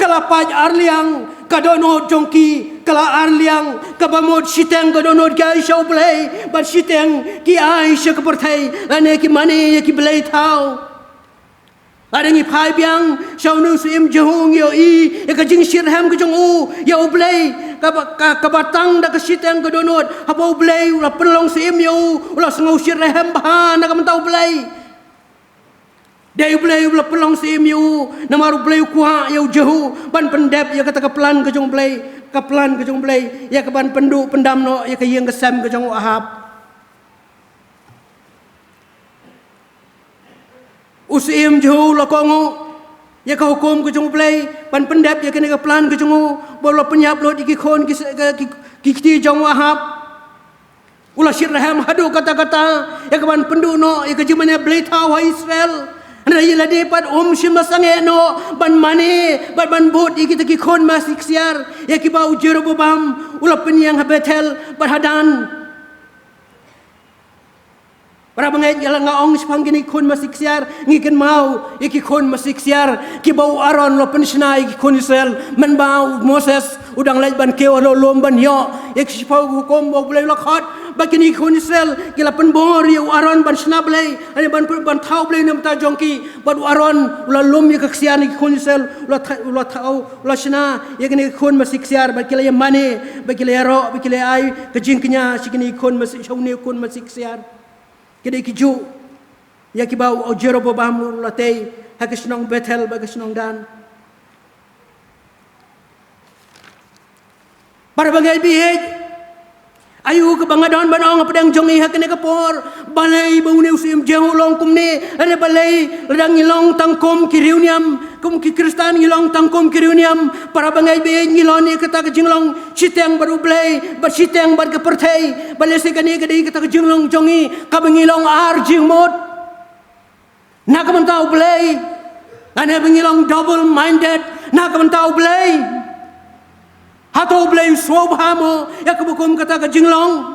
kalapaj arliang kadonot jongki kala arliang kabamot siteng kadonot kai show play but siteng ki ai sha kaperthai ane ki mani ki blay thau adangi phai biang show nu sim jehung yo I ka jing sirham ka jong u yo blay ka batang da ka siteng kadonot habo blay ula perlong sim yo ula sngau sirham ba na ka mentau blay Dai blay ula pelong sim yu namaru blay kuha yu jehu ban pendep ya kata kaplan ke jong blay kaplan ke jong blay ya ke ban pendu pendam no ya ke yang kesam ke jong ahab usim jehu la kongu ya ke hukum ke jong blay ban pendep ya ke kaplan ke jong bola penyap lo di kon ki jong ahab ula sirham hadu kata-kata ya ke ban pendu no ya ke jemane blay tawa Israel Raya la depat shimasange no ban mane ban bot kita ki kon masik siar ya ki bau Jerobam ula penyang Bethel berhadan Para bangai jalan ngaong sepang gini kun masik siar ngiken mau iki kun masik siar ki bau aron lo pensna iki kun Israel men bau Moses udang laj ban ke lo lom ban yo ik sipau hukum bau boleh lakhat bagini kun Israel ki la pen bor yo aron ban sna blai ani ban thau blai nam ta jongki ban aron lo lom ye kaksian iki kun Israel lo thau lo sna ye gini kun masik siar ba ki la mane ba ki la ro ba ki la ai kejingknya sikini kun masik chongni kun masik siar Kini kiju, ya kibau o Jeroboam latei, hagisnong Bethel, bagisnong Dan. Para bangai bihej, ayu ke bangadon banong pedang jongi hakene kapor, balai baune usim jeng long kumne, ane balai ledang ngilong tangkom kiriuniam, kum ki Kristan ngilong tangkom kiriuniam, para bangai bihej ngiloni kata kejinglong siteng baru blai, bar siteng bar kepertai, balai sekani kadi kata kejinglong jongi, kabengilong arjing mod, nak mentau blai, ane bengilong double minded, nak mentau blai. Hato blai swabhamo ya kebukum kata kejinglong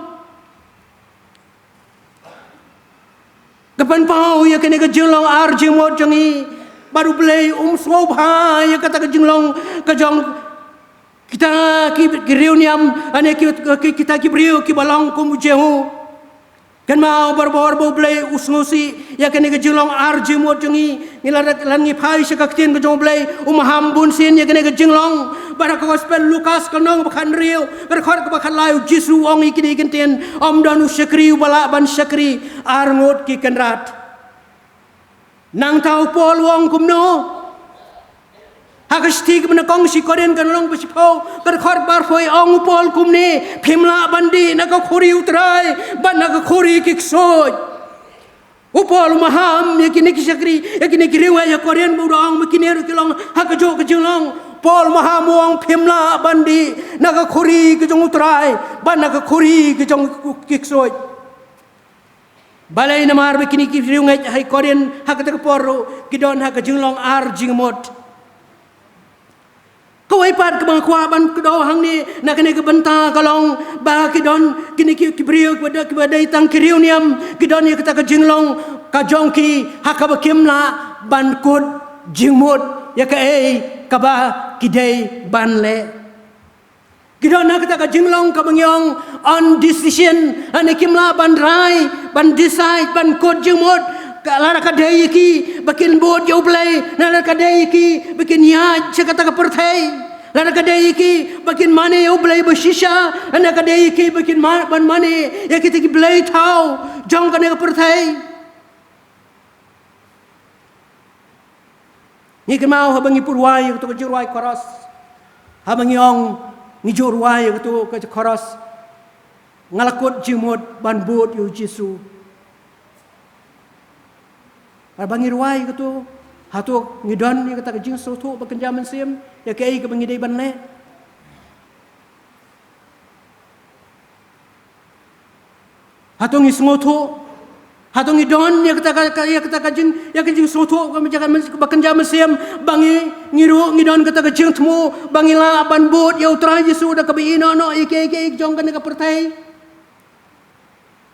kapan pau ya kene kejinglong arjing mod jongi baru blai swabha ya kata kejinglong kejong kita kiriuniam ane kita kibriu kibalong kumujehu kan mau berbor blai usngusi ya kene kejinglong arjing mod jongi ngilarat langi pai sekaktin kejong blai umahambun sin ya kene kejinglong Barak gospel Lukas kanong bakan riu berkhot bakan layu Jisu ong ikini ikintin om danu syakri balak ban syakri arngot ki kenrat nang tau pol wong kumno hagastik menakong si koren kanong besipo berkhot barfoi ong pol kumne phimla bandi naka khuri utrai ban naka khuri kiksoj upol maham yakini ki syakri yakini ki riwa ya koren budang makini kilong hakajo kejulong Paul mahamuang phimla bandi naga khuri kijong utrai ban naga khuri kijong kiksoi balai namar bekini ki riungai hai korean hakata poro kidon hakajinglong ar jingmot kawai pat kebang kwa ban kedo hang ni nakane ke benta kalong ba kidon kini ki brio kepada itang kiriuniam kidon ye kata kajinglong kajongki hakabakimla ban kod jingmot ya ka kaba kidai banle kidon nak kata jinglong kabangyong on decision ane kimla ban rai ban decide ban kod jingmot lara kadai ki bakin bod yo play lara kadai ki bakin ya kata ka perthai lara kadai ki bakin mane yo play bashisha ane kadai ki bakin ban mane ya kita ki play thau jong kane ka perthai ni kemau habangi purwai tu kejurwai koros habangi ong ngijurwai tu ke koros ngalakut jimut ban bot yu Jisu habangi ruai tu hatu ngidon ni kata kejing sotu bekenjaman sim ya kei ke bangidai ban le hatu ngismotu Hatong idon ya kata kajing soto kamajakan bakenja mesim bangi ngiru ngidon kata kajing temu bangila ban bot ya utrai Yesu dah kabi ino no ike jong kan ka pertai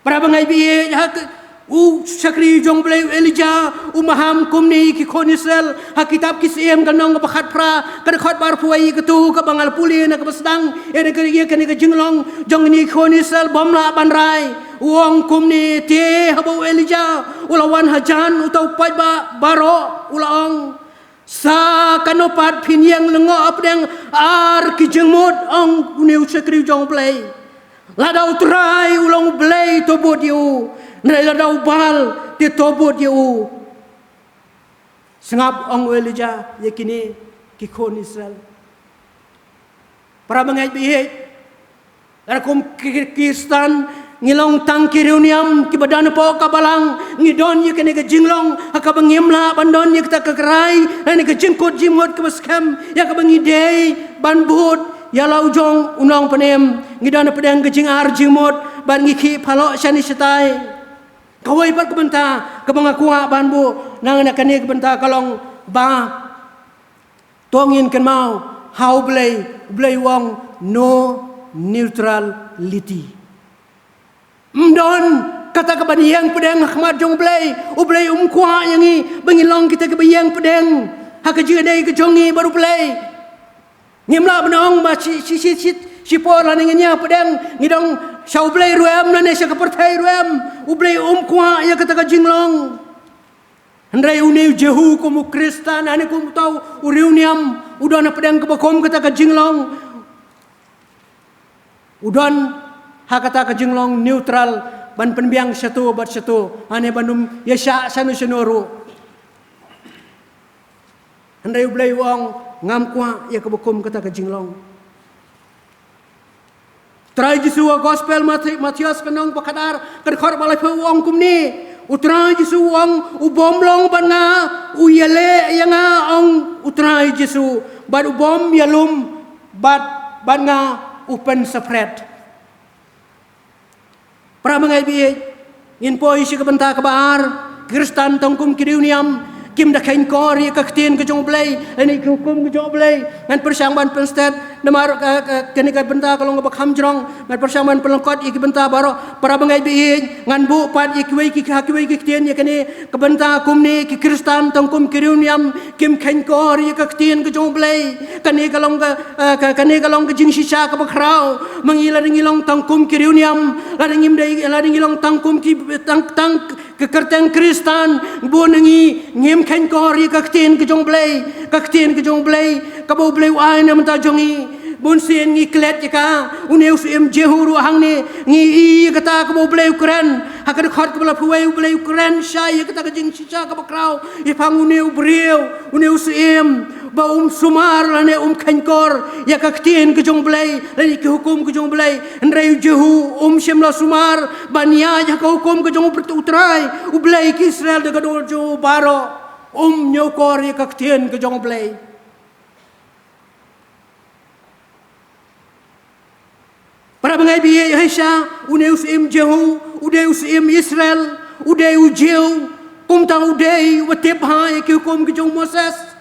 para bangai biye syakri jong blai Elijah umaham kumni ki konisel hakitab kisiem kanong bakhat pra kan khot bar puai ketu ka bangal puli na ka basdang ene ka ye kan ka jinglong jong ni konisel bomla ban rai Uang kumni te habau Elijah ulawan hajan utau pai baro ulang sa kanopat pinyang lengo apdeng ar kijengmut ong uniu sekri jong play ladau trai ulang play tobot yu ladau bal te tobot yu sengap ong Elijah yakini kikon Israel para mengai bihe lakum Kristan ngilong tang kiriuniam kibadana po kabalang ngidon ye kene ke jinglong akabang ngimla bandon ye kita kekerai ane ke jingkot jimot ke baskam ya kabang idei banbut ya laujong unong penem ngidana pedang ke jingar jimot ban ngiki phalok shani setai kawai pat kebenta kabang akua banbu nang nakane kebenta kalong ba tongin ken mau how blay wong no neutrality Mdon kata ke yang pedang khmat jong blai ublai kwa yang ni bengilong kita ke yang pedang hak jadai ke jongi baru blai ngimla benong ba si por lan ngenya pedang ngidong sau blai ruam lan ne ka perthai ruam ublai kwa ya kata ke jinglong Andrai uneu jehu komu Kristan ane komu tau uriuniam udana pedang ke bakom kata ke jinglong udan hakata ke jinglong neutral ban penbiang satu bat satu ane bandum yasha sanu senuru andai ublai wong ngam kwa ya ke bakom kata ke jinglong trai Jesua gospel Matius kanong pakadar kadkhor balai wong kumni utrai Jesu wong ubomlong ban nga uyale yang ong utrai Jesu ban ubom yalum ban nga open spread para mengai bi in poi si kabanta kabar Kristan tongkum kiriuniam kim da kain kor ya kaktin ke jong blai ani hukum ke jong blai ngan persang ban penstat namar kene ka benta kalong ba kham jrong ngan persang ban pelengkot ik benta baro para mengai bi ngan bu pat ik wei ki hakiwei ki tin ya kene ka benta kum ni ki Kristan tongkum kiriuniam kim kain kor ya kaktin ke jong blai kene kalong ka jing sisa ka bakrau mangila ngilong tongkum kiriuniam ladingim dai ladingilong tangkum ki tang kekerteng Kristan bonengi ngem khen kori kaktin ke jong blai ka bo blai ai na mata jongi bon sen ngi klet ka uneu sim jehuru hangne ngi i kata ka bo blai Ukraine hakad khot ka bla phuai blai Ukraine shai kata ka jing sisa ka bakrau i phang uneu breu uneu sim ba sumar lane khen kor ya kaktin ke jong blai lani ke hukum ke jong blai ndrai jehu shimla sumar bania ya ka hukum ke jong utrai ublai ki Israel de gadol jo baro nyokor ya kaktin ke jong blai para bangai bi Aisha uneu sim jehu udeu sim Israel udeu jehu ta udeu watep ha ya ke hukum ke jong Moses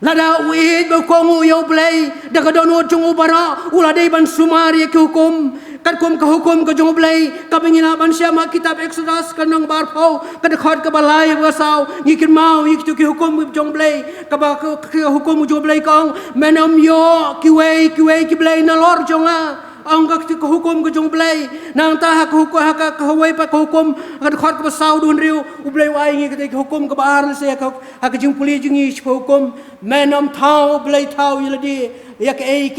lada uid ba kongu yo blai daga dono jong ubara uladai ban sumari ke hukum kan kum ke hukum ke jong blai ka bingina ban syama kitab Exodus kanang barpau ka dekhot ka balai wasau ngikin mau yik ke hukum jong blai ka ba ke hukum jong blai kong menom yo kiwei ki blai na lor jonga angka ke hukum ke jong blai nang ta ke hukum ka hawai pa hukum ka dekhot ka basau dun riu ublai wai ngi ke hukum ka bar se ka jing puli jing is hukum menom thau blai thau yiladi yak ei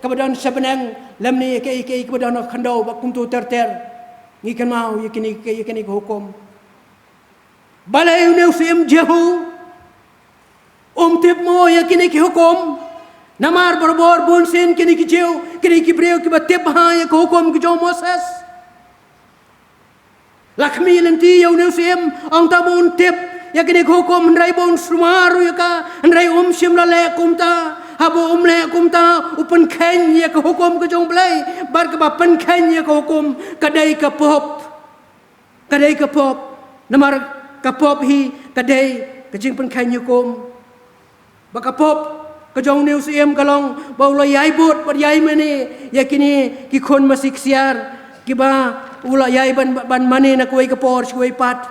ka badan sabenang lamni yak ei ka badan khando ba kum tu ter ngi kan mau yakini hukum balai uneu sim jehu tip mo yakini hukum namar berbor bonsen kini ki jeu kini ki breu ki batep ha ya hukum ki jong Moses lakmi lenti ya uneu sim ang ta bon tip ya kini hukum ndrai bon sumaru ya ka ndrai sim la le kumta habo le kumta upen khen ya ka hukum ki jong blai bar ka ba pen khen ya ka hukum kadai ka pop namar ka pop hi kadai ka jing pen khen hukum ba ka pop kajong new sim kalong baulo yai bot par yai mane yakini ki khon masik siar ki ba ula yai ban mane na kuai kapor kuai pat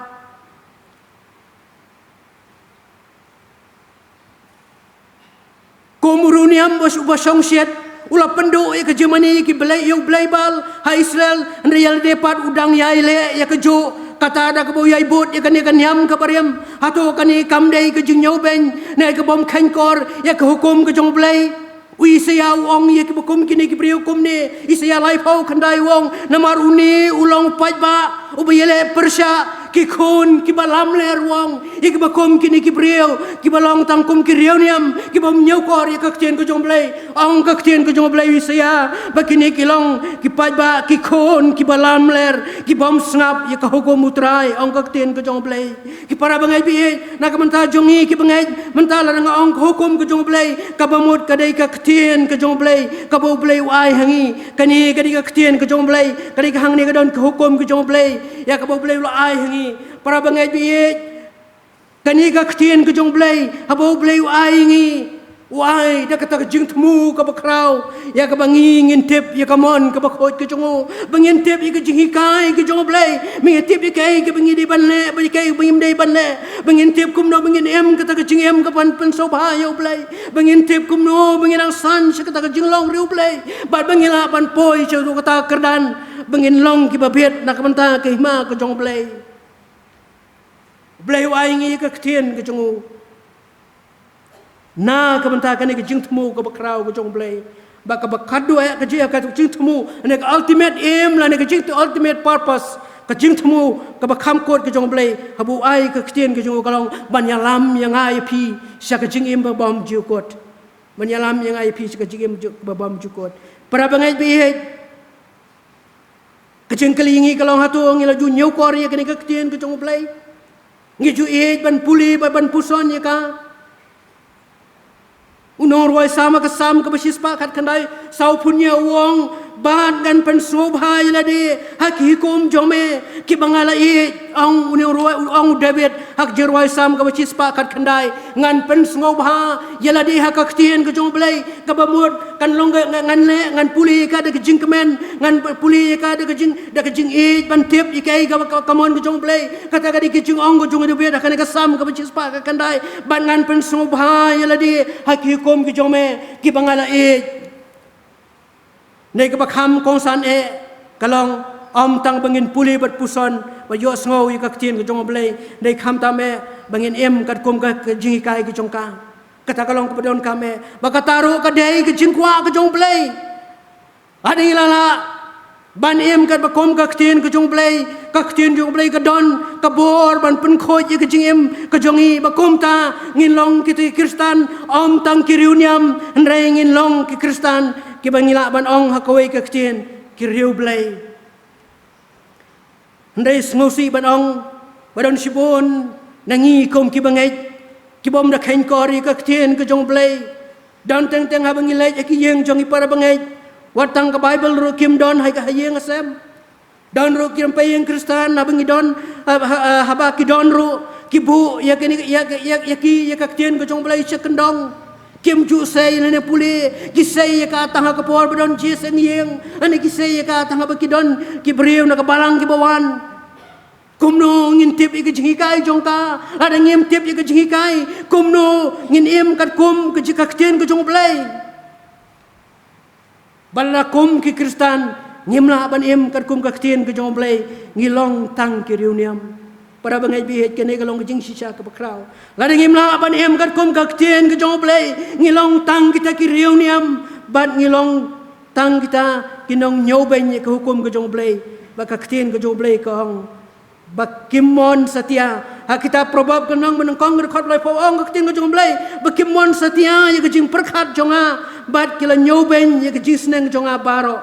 komuruniam basong siat ula pendo ke Germany ki blai bal ha Israel real depat udang yai le ya kejo kata ada ke boyai bot ya kan yam ke pariam hato kan kamdai ke jingnyau ben na ke bom khankor ya ke hukum ke jong blai ui sia wong ya ke hukum kini ke bri hukum ne isia lai pau khandai wong namar uni ulong pajba ubele persya ki khun ki balam ler wong ik bakom kini ki breu ki balong tangkum ki reuniam ki bom nyokor ya kakten ko jong blai ong kakten ko jong blai sia bakini ki long ki pajba ki khun ki balam ler ki bom snap ya ka hukum utrai ong kakten ko jong blai ki para bangai bi na ka menta jongi ki bangai menta la nga ong hukum ko jong blai ka bamut kadai kakten ko jong blai ka bo blai wai hangi kani kadai kakten ko jong blai kadai ka hang ni ka don ko hukum ko jong blai ya ka bo blai lo ai hangi para bangai bi kani ka ktien ke jong blai abo blai ai ngi Wai dah kata jing temu ke bakrau ya ke bangi ngintip ya kamon ke bakhot ke jongo bangintip ya ke jing hikai ke jongo blai mengintip ya kai ke bangi di banle bangi kai bangi dei banle bangintip kumno bangin em kata ke jing em ke pan sobha ya blai bangintip kumno bangin ang san kata ke jing long riu blai bat bangila pan poi che kata kerdan bangin long ki babet nak menta ke hima ke jongo blai blai wai ngi ke ktien ke jongo na kebentarkan ini jing temu ke bakrau ke jong blai baka bakadu ya ke jing temu ini ke ultimate aim lah ini ke jing ultimate purpose ke jing temu ke bakam kot ke jong blai habu ai ke ktien ke jong kalong banyalam yang ai pi sia ke jing im bam ju kot banyalam yang ai pi sia ke jing im bam ju kot para bangai bi ke jing kelingi kalong hatu ngila ju nyau kor ya ke ni ke ktien ke jong blai ngi ju ban puli ban puson ya ka Unor wai sama ke sam ke besis pakat kandai sau punya uang ban gan pensobha ilade hak hikum jome ki bangala ang unor wai ang David hak jerwai sam ke besis pakat kandai ngan pensngobha ilade hak ktien ke jong blai ke bamut kan long ngan le ngan puli ka de jing kemen ngan puli ka de jing ban tip ikai ka kamon ke jong blai kata ka di jing ang ke jong David hak ke sam ke besis pakat kandai ban ngan pensngobha ilade hak kom ke jome ki bangala nei ke bakham kong san kalong om tang bangin puli bat puson ba yo sngo yi ka tin ke jong blai nei kham ta me bangin em kat kom ka jing kai ke jong ka kata kalong ke badon kame ba kataru ka dei ke jing kwa ke jong blai ada ilala ban em kat ba kom ka tin ke jong blai ka tin jong blai ka don ka bor ban pen khoi ye ke jing em ka jongi ba kom ta ngin long ki kristan om tang kiriuniam ndrei ngin long ki kristan ki bangila ban ong hakoi ka tin ki riu blai ndrei smosi ban ong badon sibon nangi kom ki bangai ki bom da khain kori ka tin ka jong blai dan teng teng ha bangilai ki yeng jongi para bangai watang ka bible ru kim don hai ka hayeng asem don ru kim payeng kristan na bangi don haba ki don ru ki bu ya ki ya ka tin ka jong blai sekendong kim ju sei ne puli ki sei ya ka tang ka por badon ji sen yeng ani ki sei ya ka tang ba ki don ki briu na ka balang ki bawan kumno ngin tip ik jingi kai jong ka ada ngim tip ik jingi kai kumno ngin em kat kum ke jika ktien ke jong blai balla kum ki kristan ngimla ban em kat kum ka ktien ke jong blai ngilong tang ki reuniam para bangai bi het kene kalong jing sisa ke bakrau la ngimla ban em kat kum ka ktien ke jong blai ngilong tang kita ki reuniam ban ngilong tang kita kinong nyoben ke hukum ke jong blai ba ka ktien ke jong blai kong bakimon setia kita probab kenang menengkong rekod lai pawang ketin kejong blai bakimon setia ya kejing perkat jonga bat kila nyoben ya kejing seneng jonga baro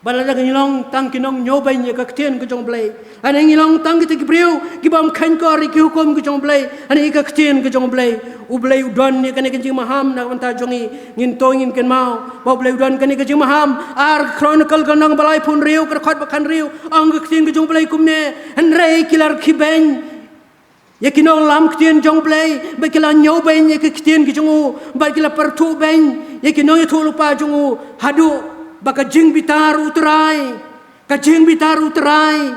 balada ngilong tang kinong nyoben ya ketin kejong blai ana ngilong tang kita kibriu kibam khan kor ki hukum kejong blai ana ketin kejong blai ublai udon ni kene kejing maham na manta jongi ngin to ngin ken mau ba ublai udon kene kejing maham ar chronicle kanang balai pun riu kerkhot bakan riu ang ketin kejong blai kumne henrei kilar kibeng ya kinong lam ketin jong blai ba kila nyoben ya ketin kejong ba kila pertu ben ya kinong tu lupa jongu hadu ba kejing bitaru terai kejing bitaru terai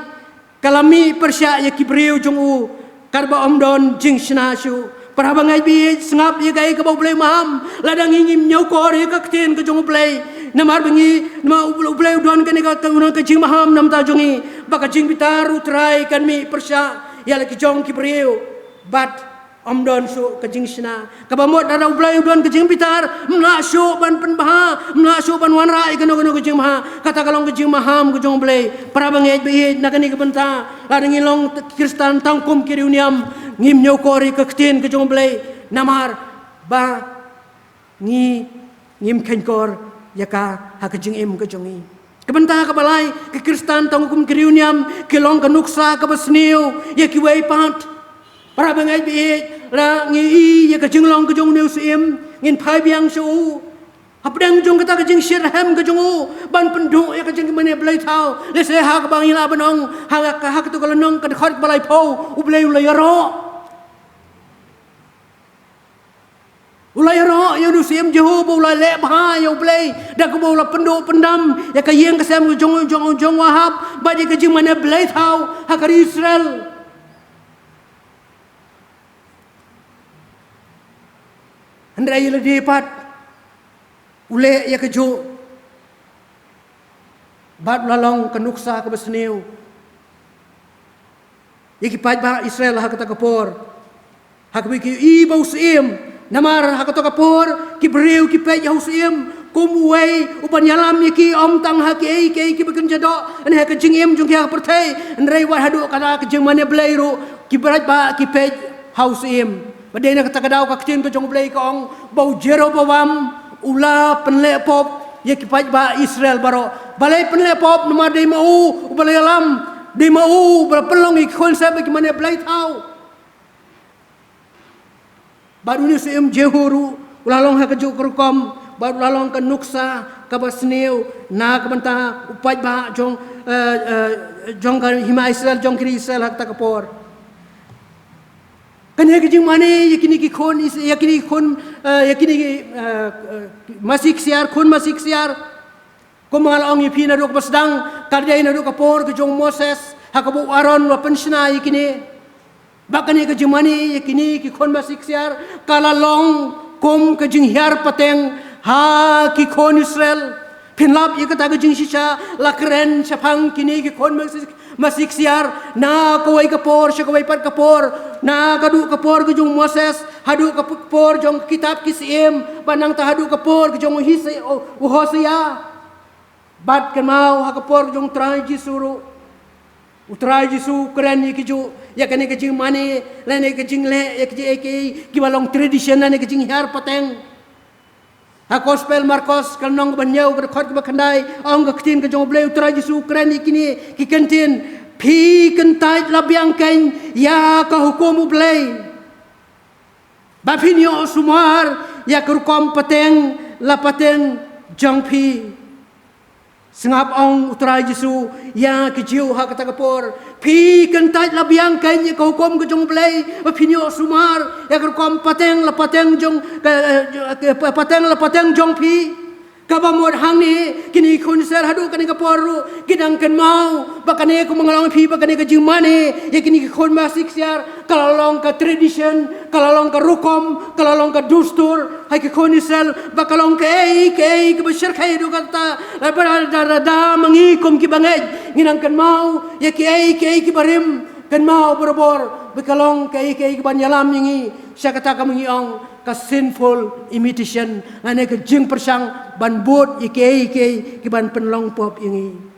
kalami persya ya kibriu jongu karba omdon jing sinasu para bangai bi sengap ye gai ke bau blai maham ladang ingim nyau kor ye kakten ke jong blai namar bengi nama blai don ke ne ka ke jing maham nam ta jongi baka jing bitaru trai kan mi persya ya laki jong ki breu bat omdon su ke jing sina ka bamot ada blai don ke jing bitar mla su ban pen baha mla su ban wan rai ke no ke jing maha kata kalong ke jing maham ke jong blai para bangai bi na ke benta ladang ilong kristan tangkum kiriuniam ngim nyau kori ke ktien ke jong blai namar ba ngim khen kor yaka ha ke jing em ke jongi kebenta ka balai ke kristan tangkum kiriuniam ke long ke nuksa ke basniu ya ki wei pat para bangai bi la ngi ya ke jing long ke jong neu sim ngin phai biang su apdang jong kata ke jing shirham ke jongu ban penduk ya ke jing mane blai thau le se ha ka bang ila banong ha ka tu kalonong ke khot balai pau u blai la yaro Ulai roh yang nusim Jehovah ulai lebha yang play dak ko ula penduk pendam ya kayeng kesam jong wahab badi ke jing mana play tau hakar Israel. Andai ila depat ule ya kejo bat lalong kenuksa ke besneu iki paj ba Israel hak ta kapor hak bi ki I bau sim namar hak ta kapor ki breu ki pej hau sim kumwei upan yalam ki om tang hak ki bekin jado an hak jing em jung ya pertai andai wa hadu kata ke jing mane blairu ki braj ba ki pej hau sim badena kata kadau ka kecin ke jong blai kong bau Jeroboam ula penlepop ya ki paj ba Israel baro balai penlepop nama dei mau balai alam dei mau berpelong ikon sa bagaimana blai tau baru ni sem Jehuru ulalong ha kejuk kerkom baru lalong ke nuksa ka basneu na ka banta upaj ba jong ka hima Israel jong kiri Israel hak ta kapor kan ya kijing mane yakini ki khon yakini masik siar kumal ong ipi na duk basdang karya ina duk kapor ke jong Moses hakabu Aaron wa penshna yakini bakani ke jimani yakini ki khon masik siar kala long kum ke jing hiar pateng ha ki khon Israel pinlap ikata ke jing shisha lakren chapang kini ki khon masik siar na kawai kapor syakawai pat kapor na kadu kapor ke jong Moses hadu kapor jong kitab kisim banang ta hadu kapor ke jong Hosea bat kemau hakapor jong trai jisuru utrai jisu keren ikiju ya kene ke jing mani lene ke jing le ki balong tradition lene ke jing har pateng ha gospel Marcos kanong banyau ke khot ke khandai ong ke tin ke jong ble utrai jisu keren ikini ki kentin phi kentai labiang kain ya ka hukum ble bapinyo sumar ya kurkom pateng la pateng jong phi sengap ong utrai Jesu ya kejiu hak kata kapor pi kentai labiang kain ya kau kom ke jong play pinyo sumar ya kom pateng la pateng jong pateng la pateng jong pi kabamod hang ni kini kun ser hadu kani kapor ru kidang ken mau bakane ku mengalong pi bakane ke jumane ya kini kun masik siar kalalong ka tradition kalalong ka rukom kalalong ka dustur hai ke kun sel bakalong ke ke besar kai du kata da mengikum ki bangej nginang ken mau ya ki barim ken mau berbor bakalong ke banyalam ngi syakata ka mengiong ka sinful imitation ane ke jing persang ban bot ike ki ban penlong pop ingi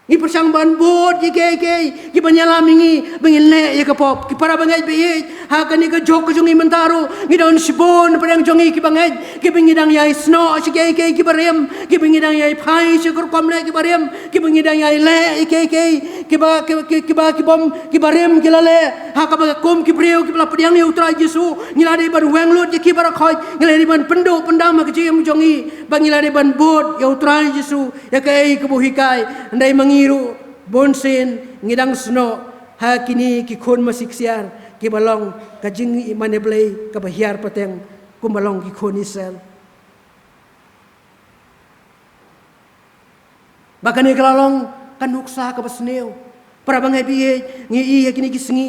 ni persang ban bot ike ki ban yalam ingi bengin le ya ke pop ki para bangai be ha kan ni ke jok ke jungi mentaro ngi daun sibon padang jongi ki bangai ki bengidang yai sno ike ki barem ki bengidang yai pai syukur kom le ki barem ki bengidang yai le ike ki bom ki barem ki lale ha ka ba kom ki breu ki bla padiang ni utrai Jesu ngilade ban wenglut ki barakoi ngilade ban penduk pendam ke jim jongi bangilade ban bot ya utrai Jesu ya kai ke buhikai andai mangiru bonsen ngidang sno ha kini ki khon masik siar ki balong ka jing imane blai ka bahiar pateng kumbalong ki khon Israel bakane kalalong kanuksa ka basneu para bangai biye ngi kini ki singi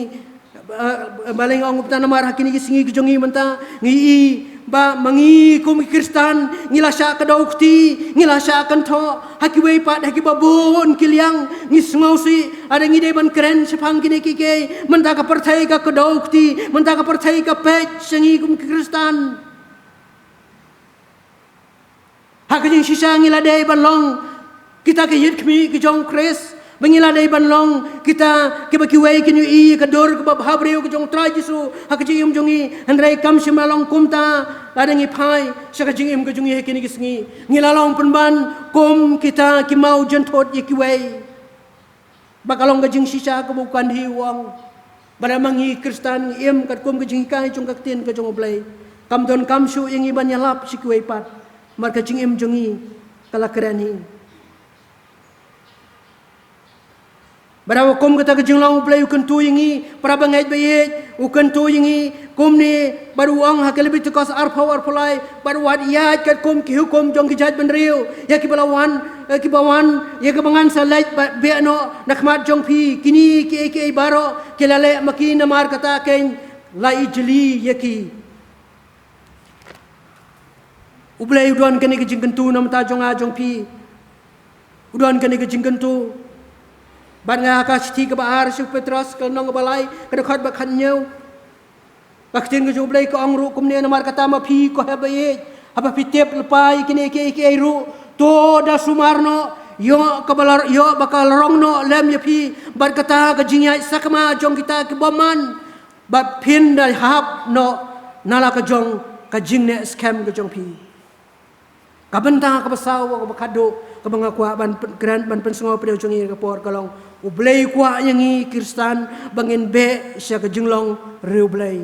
baleng ong utana mar kini ki singi jongi menta ngi ba mangi kum Kristan ngilasha ka daukti ngilasha kan tho hakiwei pat haki babon kiliang ngi ngausi ada ngi deban keren sepang kini ki menta ka perthai ka daukti menta ka perthai ka pech singi kum Kristan hakajing sisa ngilade balong kita ke yit kmi ki jong Kris bangila dai banlong kita ke bakiwei ke nyui ke dor ke bahabreu ke jong trai Jesu hak jing jongi handrai kam simalong kumta ladangi pai saka jing ke jongi kini kisngi ngilalong penban kum kita ki mau jentot yikiwei bakalong ke jing sisa ke bukan hiwang bada mangi Kristen im kat kum ke jing kai jong kaktin ke jong oblai kam don kam su yang iban yalap sikiwei pat mar ke jing jongi kala kerani Barawa kum kata ke jinglong play ukun tu yangi para bangai bayi ukun tu yangi kum ni baru ang hakal lebih tukas arpau arpulai baru wad yat kat kum ki hukum jong ki jat benriu ya ki balawan ki bawan ya ke bangan salai be no nakmat jong pi kini ki baro ki lale maki namar kata ken lai jeli ya ki ublai udon kene ke jingkentu nam ta jong a jong pi udon kene ke jingkentu ban nga ka siti ke bahar su Petros ke nong balai ke dekat bakhan nyau baktin ke jublai ke angru kumne namar kata ma phi ko habaye apa pitep lepai kini ke ru to da sumarno yo kabalar yo bakal rongno lem ya phi ban kata ke jingya sakma jong kita ke boman bat pin da hap no nala ke jong ka jingne scam ke jong pi ka benta ka basau ka bakado ka bangakwa ban gran ban pensengau pada ujung ini kapor kalong ublay kwa yangi Kristan bangin be siya ka jinglong riublay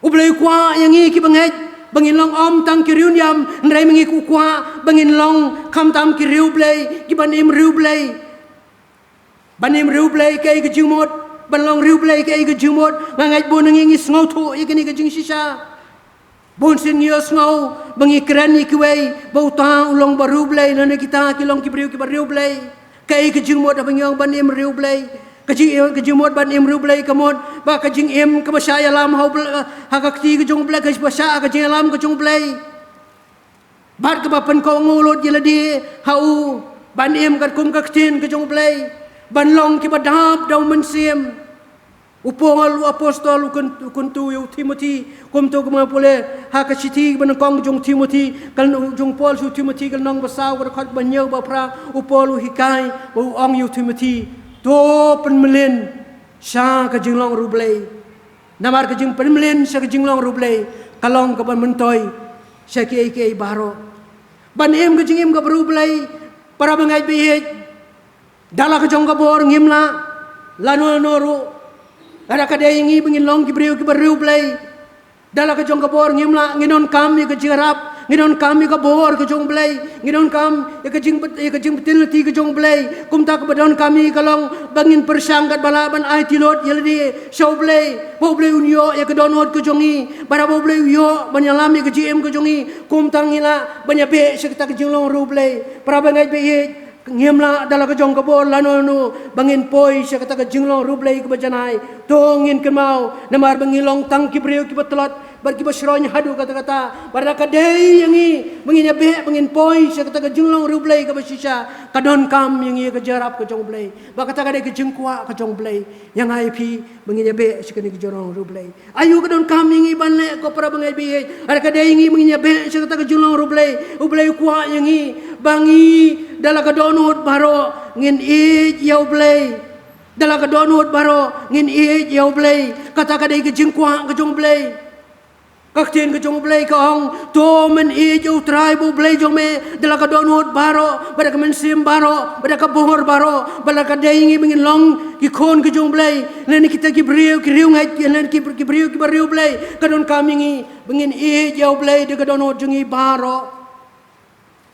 ublay kwa yangi ki bangay bangin long om tang kiriun yam ndray mangi ku kwa bangin long kam tam ki riublay ki banim riublay kay ka jingmot banlong riublay kay ka jingmot ngangay bo nangingi sngaw to ikini ka jing sisa bon sin yos ngau bangi kran ikway bauta ulong barublay na kita kilong kibriu ki barublay kay ka jingmot abang yang banim riublay kajingmot banim riublay kamot ba kajing em ka basaya lam hakakti ka jong blay ka basa ka jing lam ka jong blay bat ka bapan ko ngulot yeladi hau banim ka kum ka ktin ka jong blay banlong ki badap daw mensim upong apostol ukun tu yu Timothy kum tu kuma pole ha ka siti banakong jong Timothy kal jong Paul su Timothy kal nong basaw ka khat banyo ba pra upol hikai u ong yu Timothy to penmelin sha ka jinglong rublay namar ka jing penmelin sha ka jinglong rublay kalong ka ban mentoy sha ki baro ban em ka jingim ka rublay para bangai bi dala ka jong ka bor ngimla lanu noru ada kadai ingi bingin long kibriu kibriu play dala ka jong ka bor ngimla nginon kam ya ka jirap nginon kam ya ka bor ka jong play nginon kam ya ka jing betil ti ka jong play kum ta ka badon kami kalong bangin persangkat balaban ai tilot yeldi show play bo play unyo ya ka donot ka jongi bara bo play yo banyalam ya ka gm ka jongi kum tangila banyabe sekta ka jinglong ru play para bangai be ngimla dala ka jong ka bor lanu bangin poi siya kata ka jinglong rublay ka bajanay tongin kemau namar bangilong tang kibriyo ki batlot bar ki basronya hadu kata bar ka day yangi bangin yabe bangin poi siya kata ka jinglong rublay ka basisya kadon kam yangi ka jarap ka jong blay ba kata ka day ka jingkwa ka jong blay yang IP bangin yabe siya ka jinglong rublay ayu kadon kam yangi banle ko para bangay bi ada ka day yangi bangin yabe siya kata ka jinglong rublay kwa yangi bangi dala ka donut baro ngin ij yaw blay dala ka donut baro ngin ij yaw blay kata ka day ka jingkwa ka jong blay kaktin ka jong blay ka ong to men ij yaw tribe blay jong me dala ka donut baro bada ka mensim baro bada ka bohor baro bada ka day ngi mingin long ki kon ka jong blay len kita ki briu ngai len ki briu ki briu blay ka don kami ngi mingin ij yaw blay de ka donut jongi baro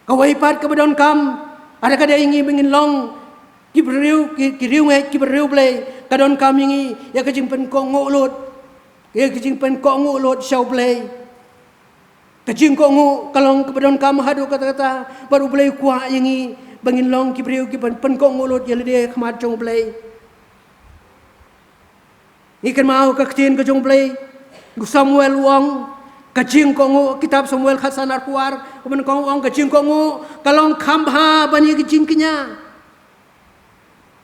kawai pat ka badon kam ada kada ingi bingin long kiberiu ngai kiberiu play kadon kami ingi ya kajing pen ko ngulot ya kajing pen ko ngulot show play kajing ko ngu kalong kabadon kam hadu kata baru play kwa ingi bingin long kiberiu pen ko ngulot ya lede khamat jong play ikan mau kaktin ka jong play Samuel Wong kajing kongu kitab Samuel Khasan Arpuar kemen kongu ong kajing kongu kalong kambha bani kajing kenya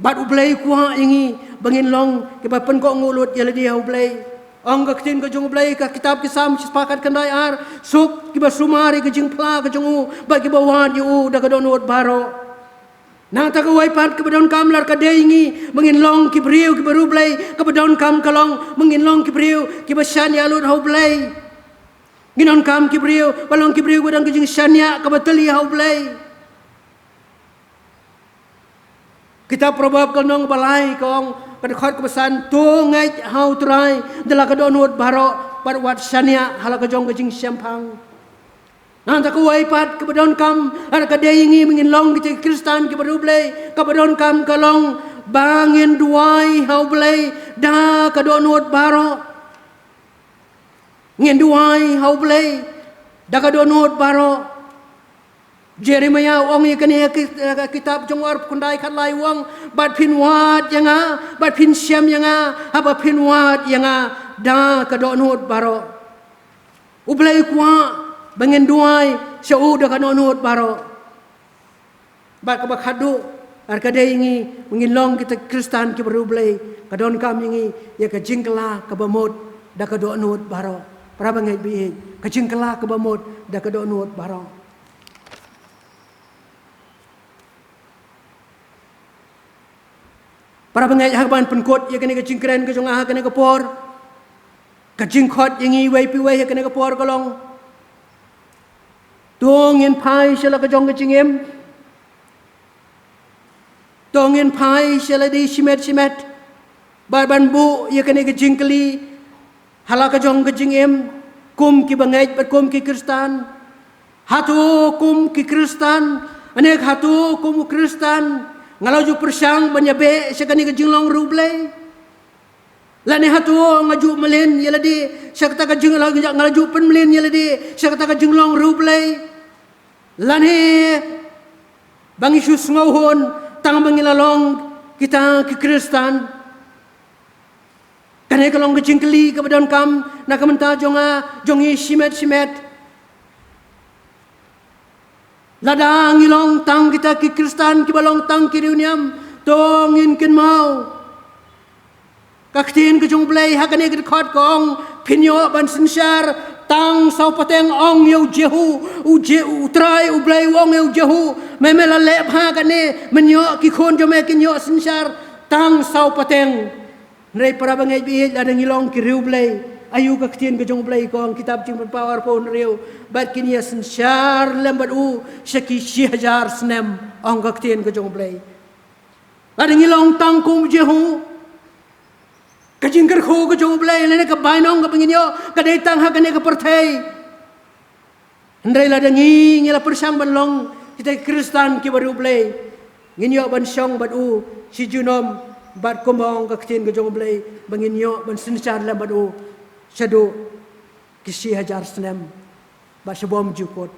bat ublay kuha ingi bangin long kibapen kongu lut yala dia ublay ong kaktin kajung ublay ka kitab kisam sepakat kandai ar suk kiba sumari kajing pla kajungu bagi bawan yu da kadonot baro nang takawai pat kebadon kam lar kadeingi mengin long kibriu kibarublay kebadon kam kalong mengin long kibriu kibasan yalut haublay ginon kam kibriu balong kibriu badang kajing syania kabatali haublay kita probab kalnong balai kong kadkhot kebesan tu ngai hau trai dala kadonut baro parwat syania hala kajong kajing syampang Nanti kuai pat kepadon kam ada kadai mengin long kita Kristen kepada blay kepadon kam kalong bangin duai hau blay dah kadonot baro ngin duai hau blay dah kadonot baro Jeremiah ong ikani kitab jongwar kundai khalai wang bat pinwat yanga bat pin syam yanga apa pinwat yanga dah kadonot baro ublay kwa bangin duai syauda kanonot baro bat kabak hadu ar kadai ingi mengin long kita Kristen ki berublay kadon kam ingi ya ka jingkla ka bamot da ka donot baro para bangai bi ka jingkla ka bamot da ka donot baro para bangai haban penkot ya kene ka jingkren ka jong kene ka por ka jingkhot ingi wai pi wai kene ka por kolong Tongin pai sila kajong kajingim. Tongin pai sila di simet. Barban bu ya kene kajingkali. Hala kajong kajingim. Kum ki bangait bat kum ki Kristen. Hatu kum ki Kristen. Anek hatu kum Kristen. Ngalau ju persyang banyabe sa kani kajinglong rublay. Lani hatu ngaju melin yala di sakta kajinglong ngaju pen melin yala di sakta kajinglong rublay. Lani bang Yesus ngauhon tang bangilalong kita ke Kristen. Kanai kalong kejingkeli kepadon kam nak menta jongi simet. Ladang ilong tang kita ke Kristen kibalong tang kiriuniam tongin kin mau. Kaktin kejong blay hakane kedekot kong pinyo ban sinsar tang sau pateng ong yau jehu utrai ublay wong yau jehu memela lep ha kane menyo ki khon jo me kinyo sinsar tang sau pateng nrei para bangai bi ada ngilong ki riu blay ayu kaktin kejong blay kong kitab jing power phone riu bat kinya sinsar lembat u syaki 1000 snem ong kaktin kejong blay ada ngilong tang kum jehu Kajingkar ko kajong blay lene ka bainong ka penginyo kadetang ha kane ka perthai ndrai la dangi ngila persang banlong kita Kristen ki baru blay nginyo ban syong bat u si junom bat komong ka ktin kajong blay banginyo ban sinsar la bat u sadu kisi 1000 snem ba sebom jukot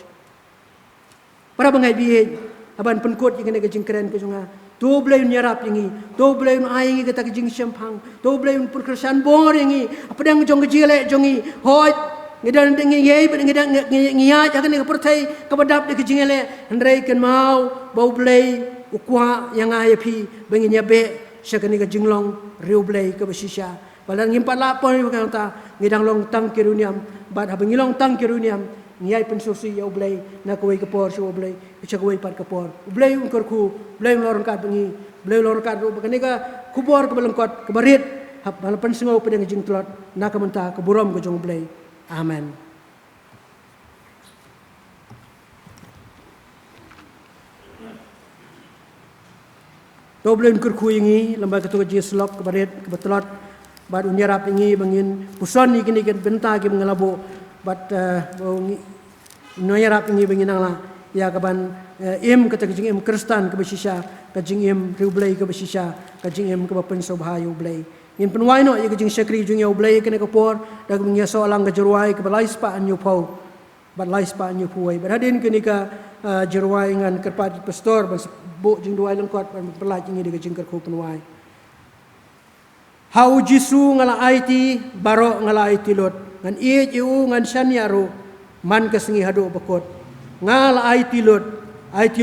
para bangai bi aban penkot ingene kajingkren kajong to blay nyarap ingi to blay ai kita kejing sempang to blay perkersan bor ingi apa dang jong kejile jongi hoi ngidan dengi yei ngidan ngiya akan ke pertai kabadap de kejingele ndrei ken mau bau blay ukwa yang ai pi benginya be sakani kejinglong riu blay ke besisha balan ngimpat lapor ni ta ngidang long tang kiruniam bad habengilong tang kiruniam ngiyai pensusi ya blay na kuai kapor so blay icha kuai pat kapor blay ungkor ku blay lorong kat bengi blay lorong kat bakane ka kubor ke belengkot ke barit hap halapan sengau pedang jing tlot na kamenta ke burom ke jong blay amen to blay ungkor ku ingi lembaga tu ji slok ke barit ke betlot bad unyarap ingi bangin puson ni kini ken benta ke mengelabo bat noyarap ingi benginang la ya kaban im kata kajing im Kristen ke besisha kajing im riublay ke besisha kajing im ke bapen sobhayu blay in penwai no ya kajing syakri jung ya blay kene kapor dag mengya soalang ke jerwai ke balai spa anyu pau bat lai spa anyu puai berhadin kene ka jerwai ngan kerpat pastor bas bu jing duai lengkot berlaj ingi de kajing kerku penwai hau jisu ngala IT baro ngala IT lot ngan ie ju ngan sanyaru man kesengi hadu bakot ngala IT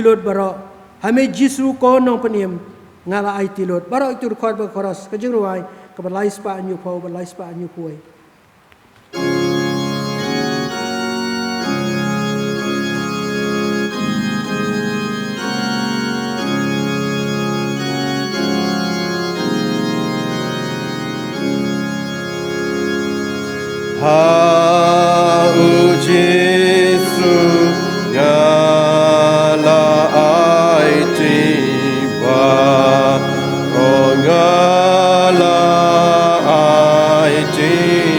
lot baro hame jisu ko nong peniem ngala IT lot baro itu rekod bakoros kajing ruai ke balai spa anyu pau balai spa anyu puai Jesu ngala aiti ba ngala aiti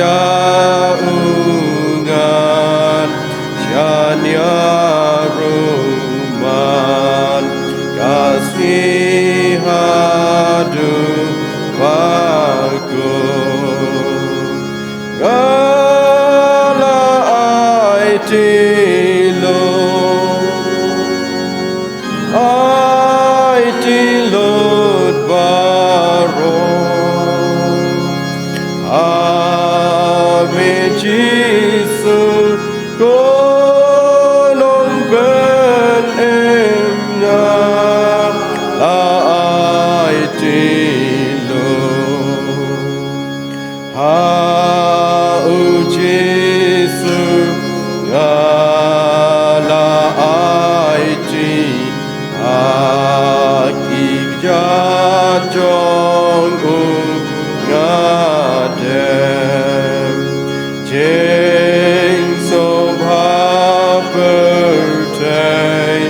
yaungan Shania Roman kasih hadu bago gala aitilo aitilot baro ame Jesus konon ben emna aitilo ha o Jesus gala aiti jajong ngadem jeng sobhapertai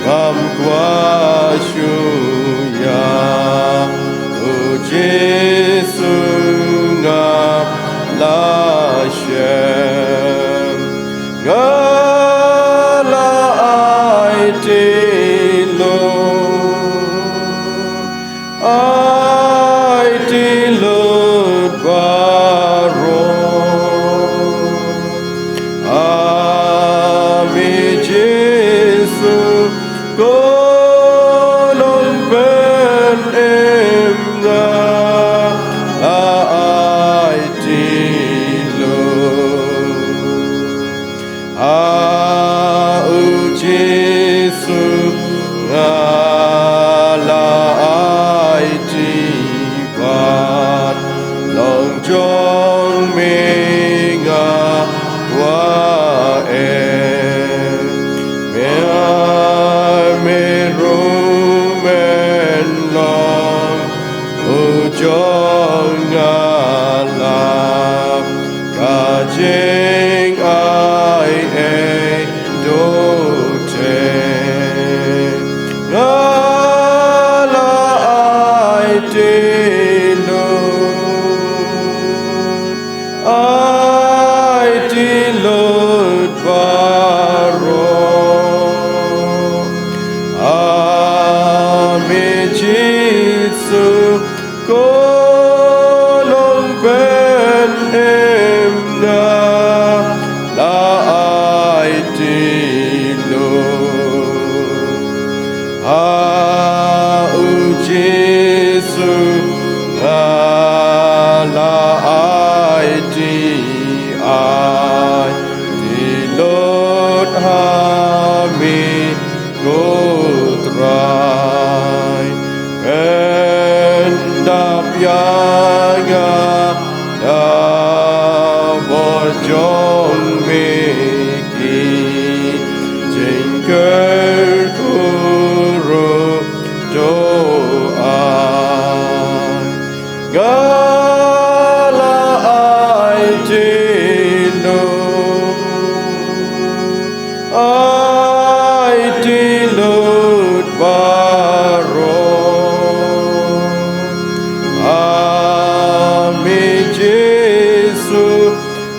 ngam kwashuya o Jesu ngam lashem ngala aitilo aitilot baro ame Jesu konon ben emna aitilo au Jesu ngala aiti bat long jong minga wa me rumen long ujong ngala kajing ai do te ngala aitilo aitilot baro ame Jesu konon ben emna la aitilo au Jesu ngala aiti aitilot hami gotrai endap yaga da borjong meki jengker kuro doa gala aitilo aitilot baro ame Jesu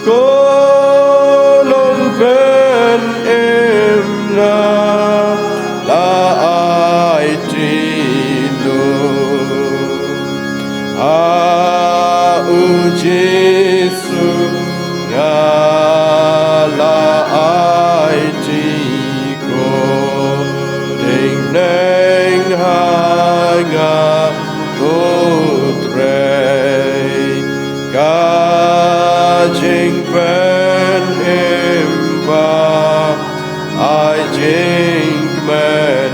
konon ben emna la aitilo au Jesu ngala aiti ko ding neng hanga putrei kajing ben emba ai jing men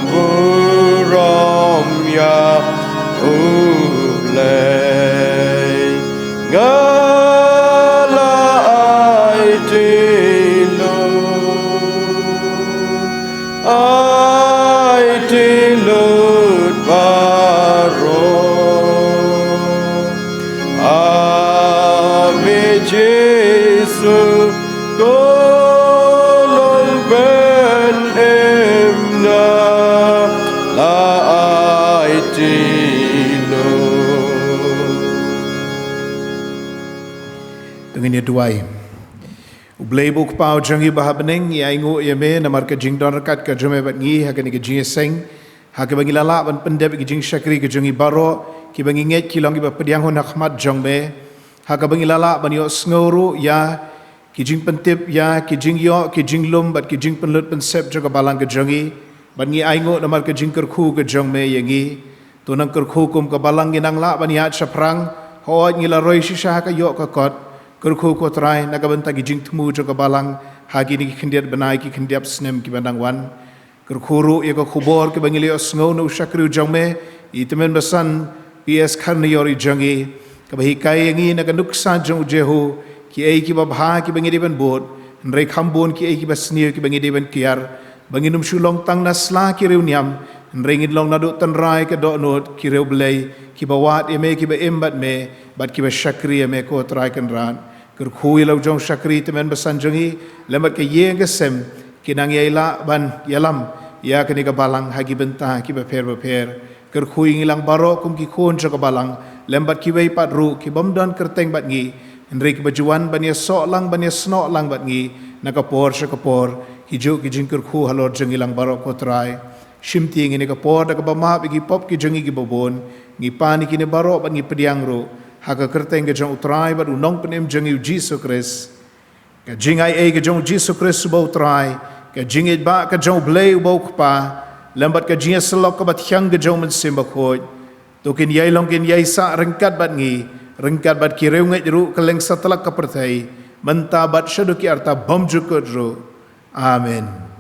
bu rom ya ublei ngala aitilo aitilot baro ame Jesu konon ben emna la aitilo jengin duai ublei buk pau jangi bahabening ya ingu ya me namar ke jing don kat ke jome bat ngi ha ke ni ke jing seng ha ke bangi lala ban pendep ke jing syakri ke jangi baro ki bangi nget ki long ki ba pediang hon ahmad jong me ha ke bangi lala ban yo sngoru ya ki jing pentip ya ki jing yo ki jing lum bat ki jing penlut pensep jaga balang ke jangi ban ngi aingo namar ke jing kerku ke jong me yangi tunang kerku kum ke balang nginang la ban ya chaprang hoat ngila roi shisha ka yo ka kot kerku ko trai nagabenta gi jing tmu jo ka balang hagi ni khindiat banai ki khindiap snem ki bandang wan kerkuru ye ka khubor ke bangili osngo no shakru jongme itemen basan ps kharni yori jangi ka bahi kai ngi na ka nuksa jong jehu ki ei ki ba bha ki bangi ban bot nrei khambon ki ei ki basnir ki bangi ban kiar bangi num shulong tang nasla ki reuniam nrei long na do tan rai ka do not ki reu blei ki ba wat eme ki ba embat me bat ki ba shakri eme ko trai kan ran ker khui lo jong shakri temen basan jongi lemat ke yeng ke sem ki nang yela ban yalam ya ke ni ka balang hagi benta ki ba per ker khui ngilang baro kum ki khon jo ka balang lembat ki wei pat ru ki bom don kerteng bat ngi nrei ki ba juan ban ya so lang ban ya sno lang bat ngi na ka por sha ka por ki jo ki jing ker khu halor jongi lang baro ko trai shimti ngi ni ka por da ka ba ma gi pop ki jongi gi bobon ngi pani ki ne baro ban ngi pediang ro haka kerteng ke jong utrai bat unong penem jong Jesus Christ ka jingai e ke jong Jesus Christ bo utrai ka jingit ba ka jong blei bo pa lambat ka jinga selok ka bat hyang ke jong men simba khoj to kin yai long kin yai sa rengkat bat ngi rengkat bat ki reu ngai ru keleng satlak ka perthai menta bat shadu ki arta bom jukut ro amen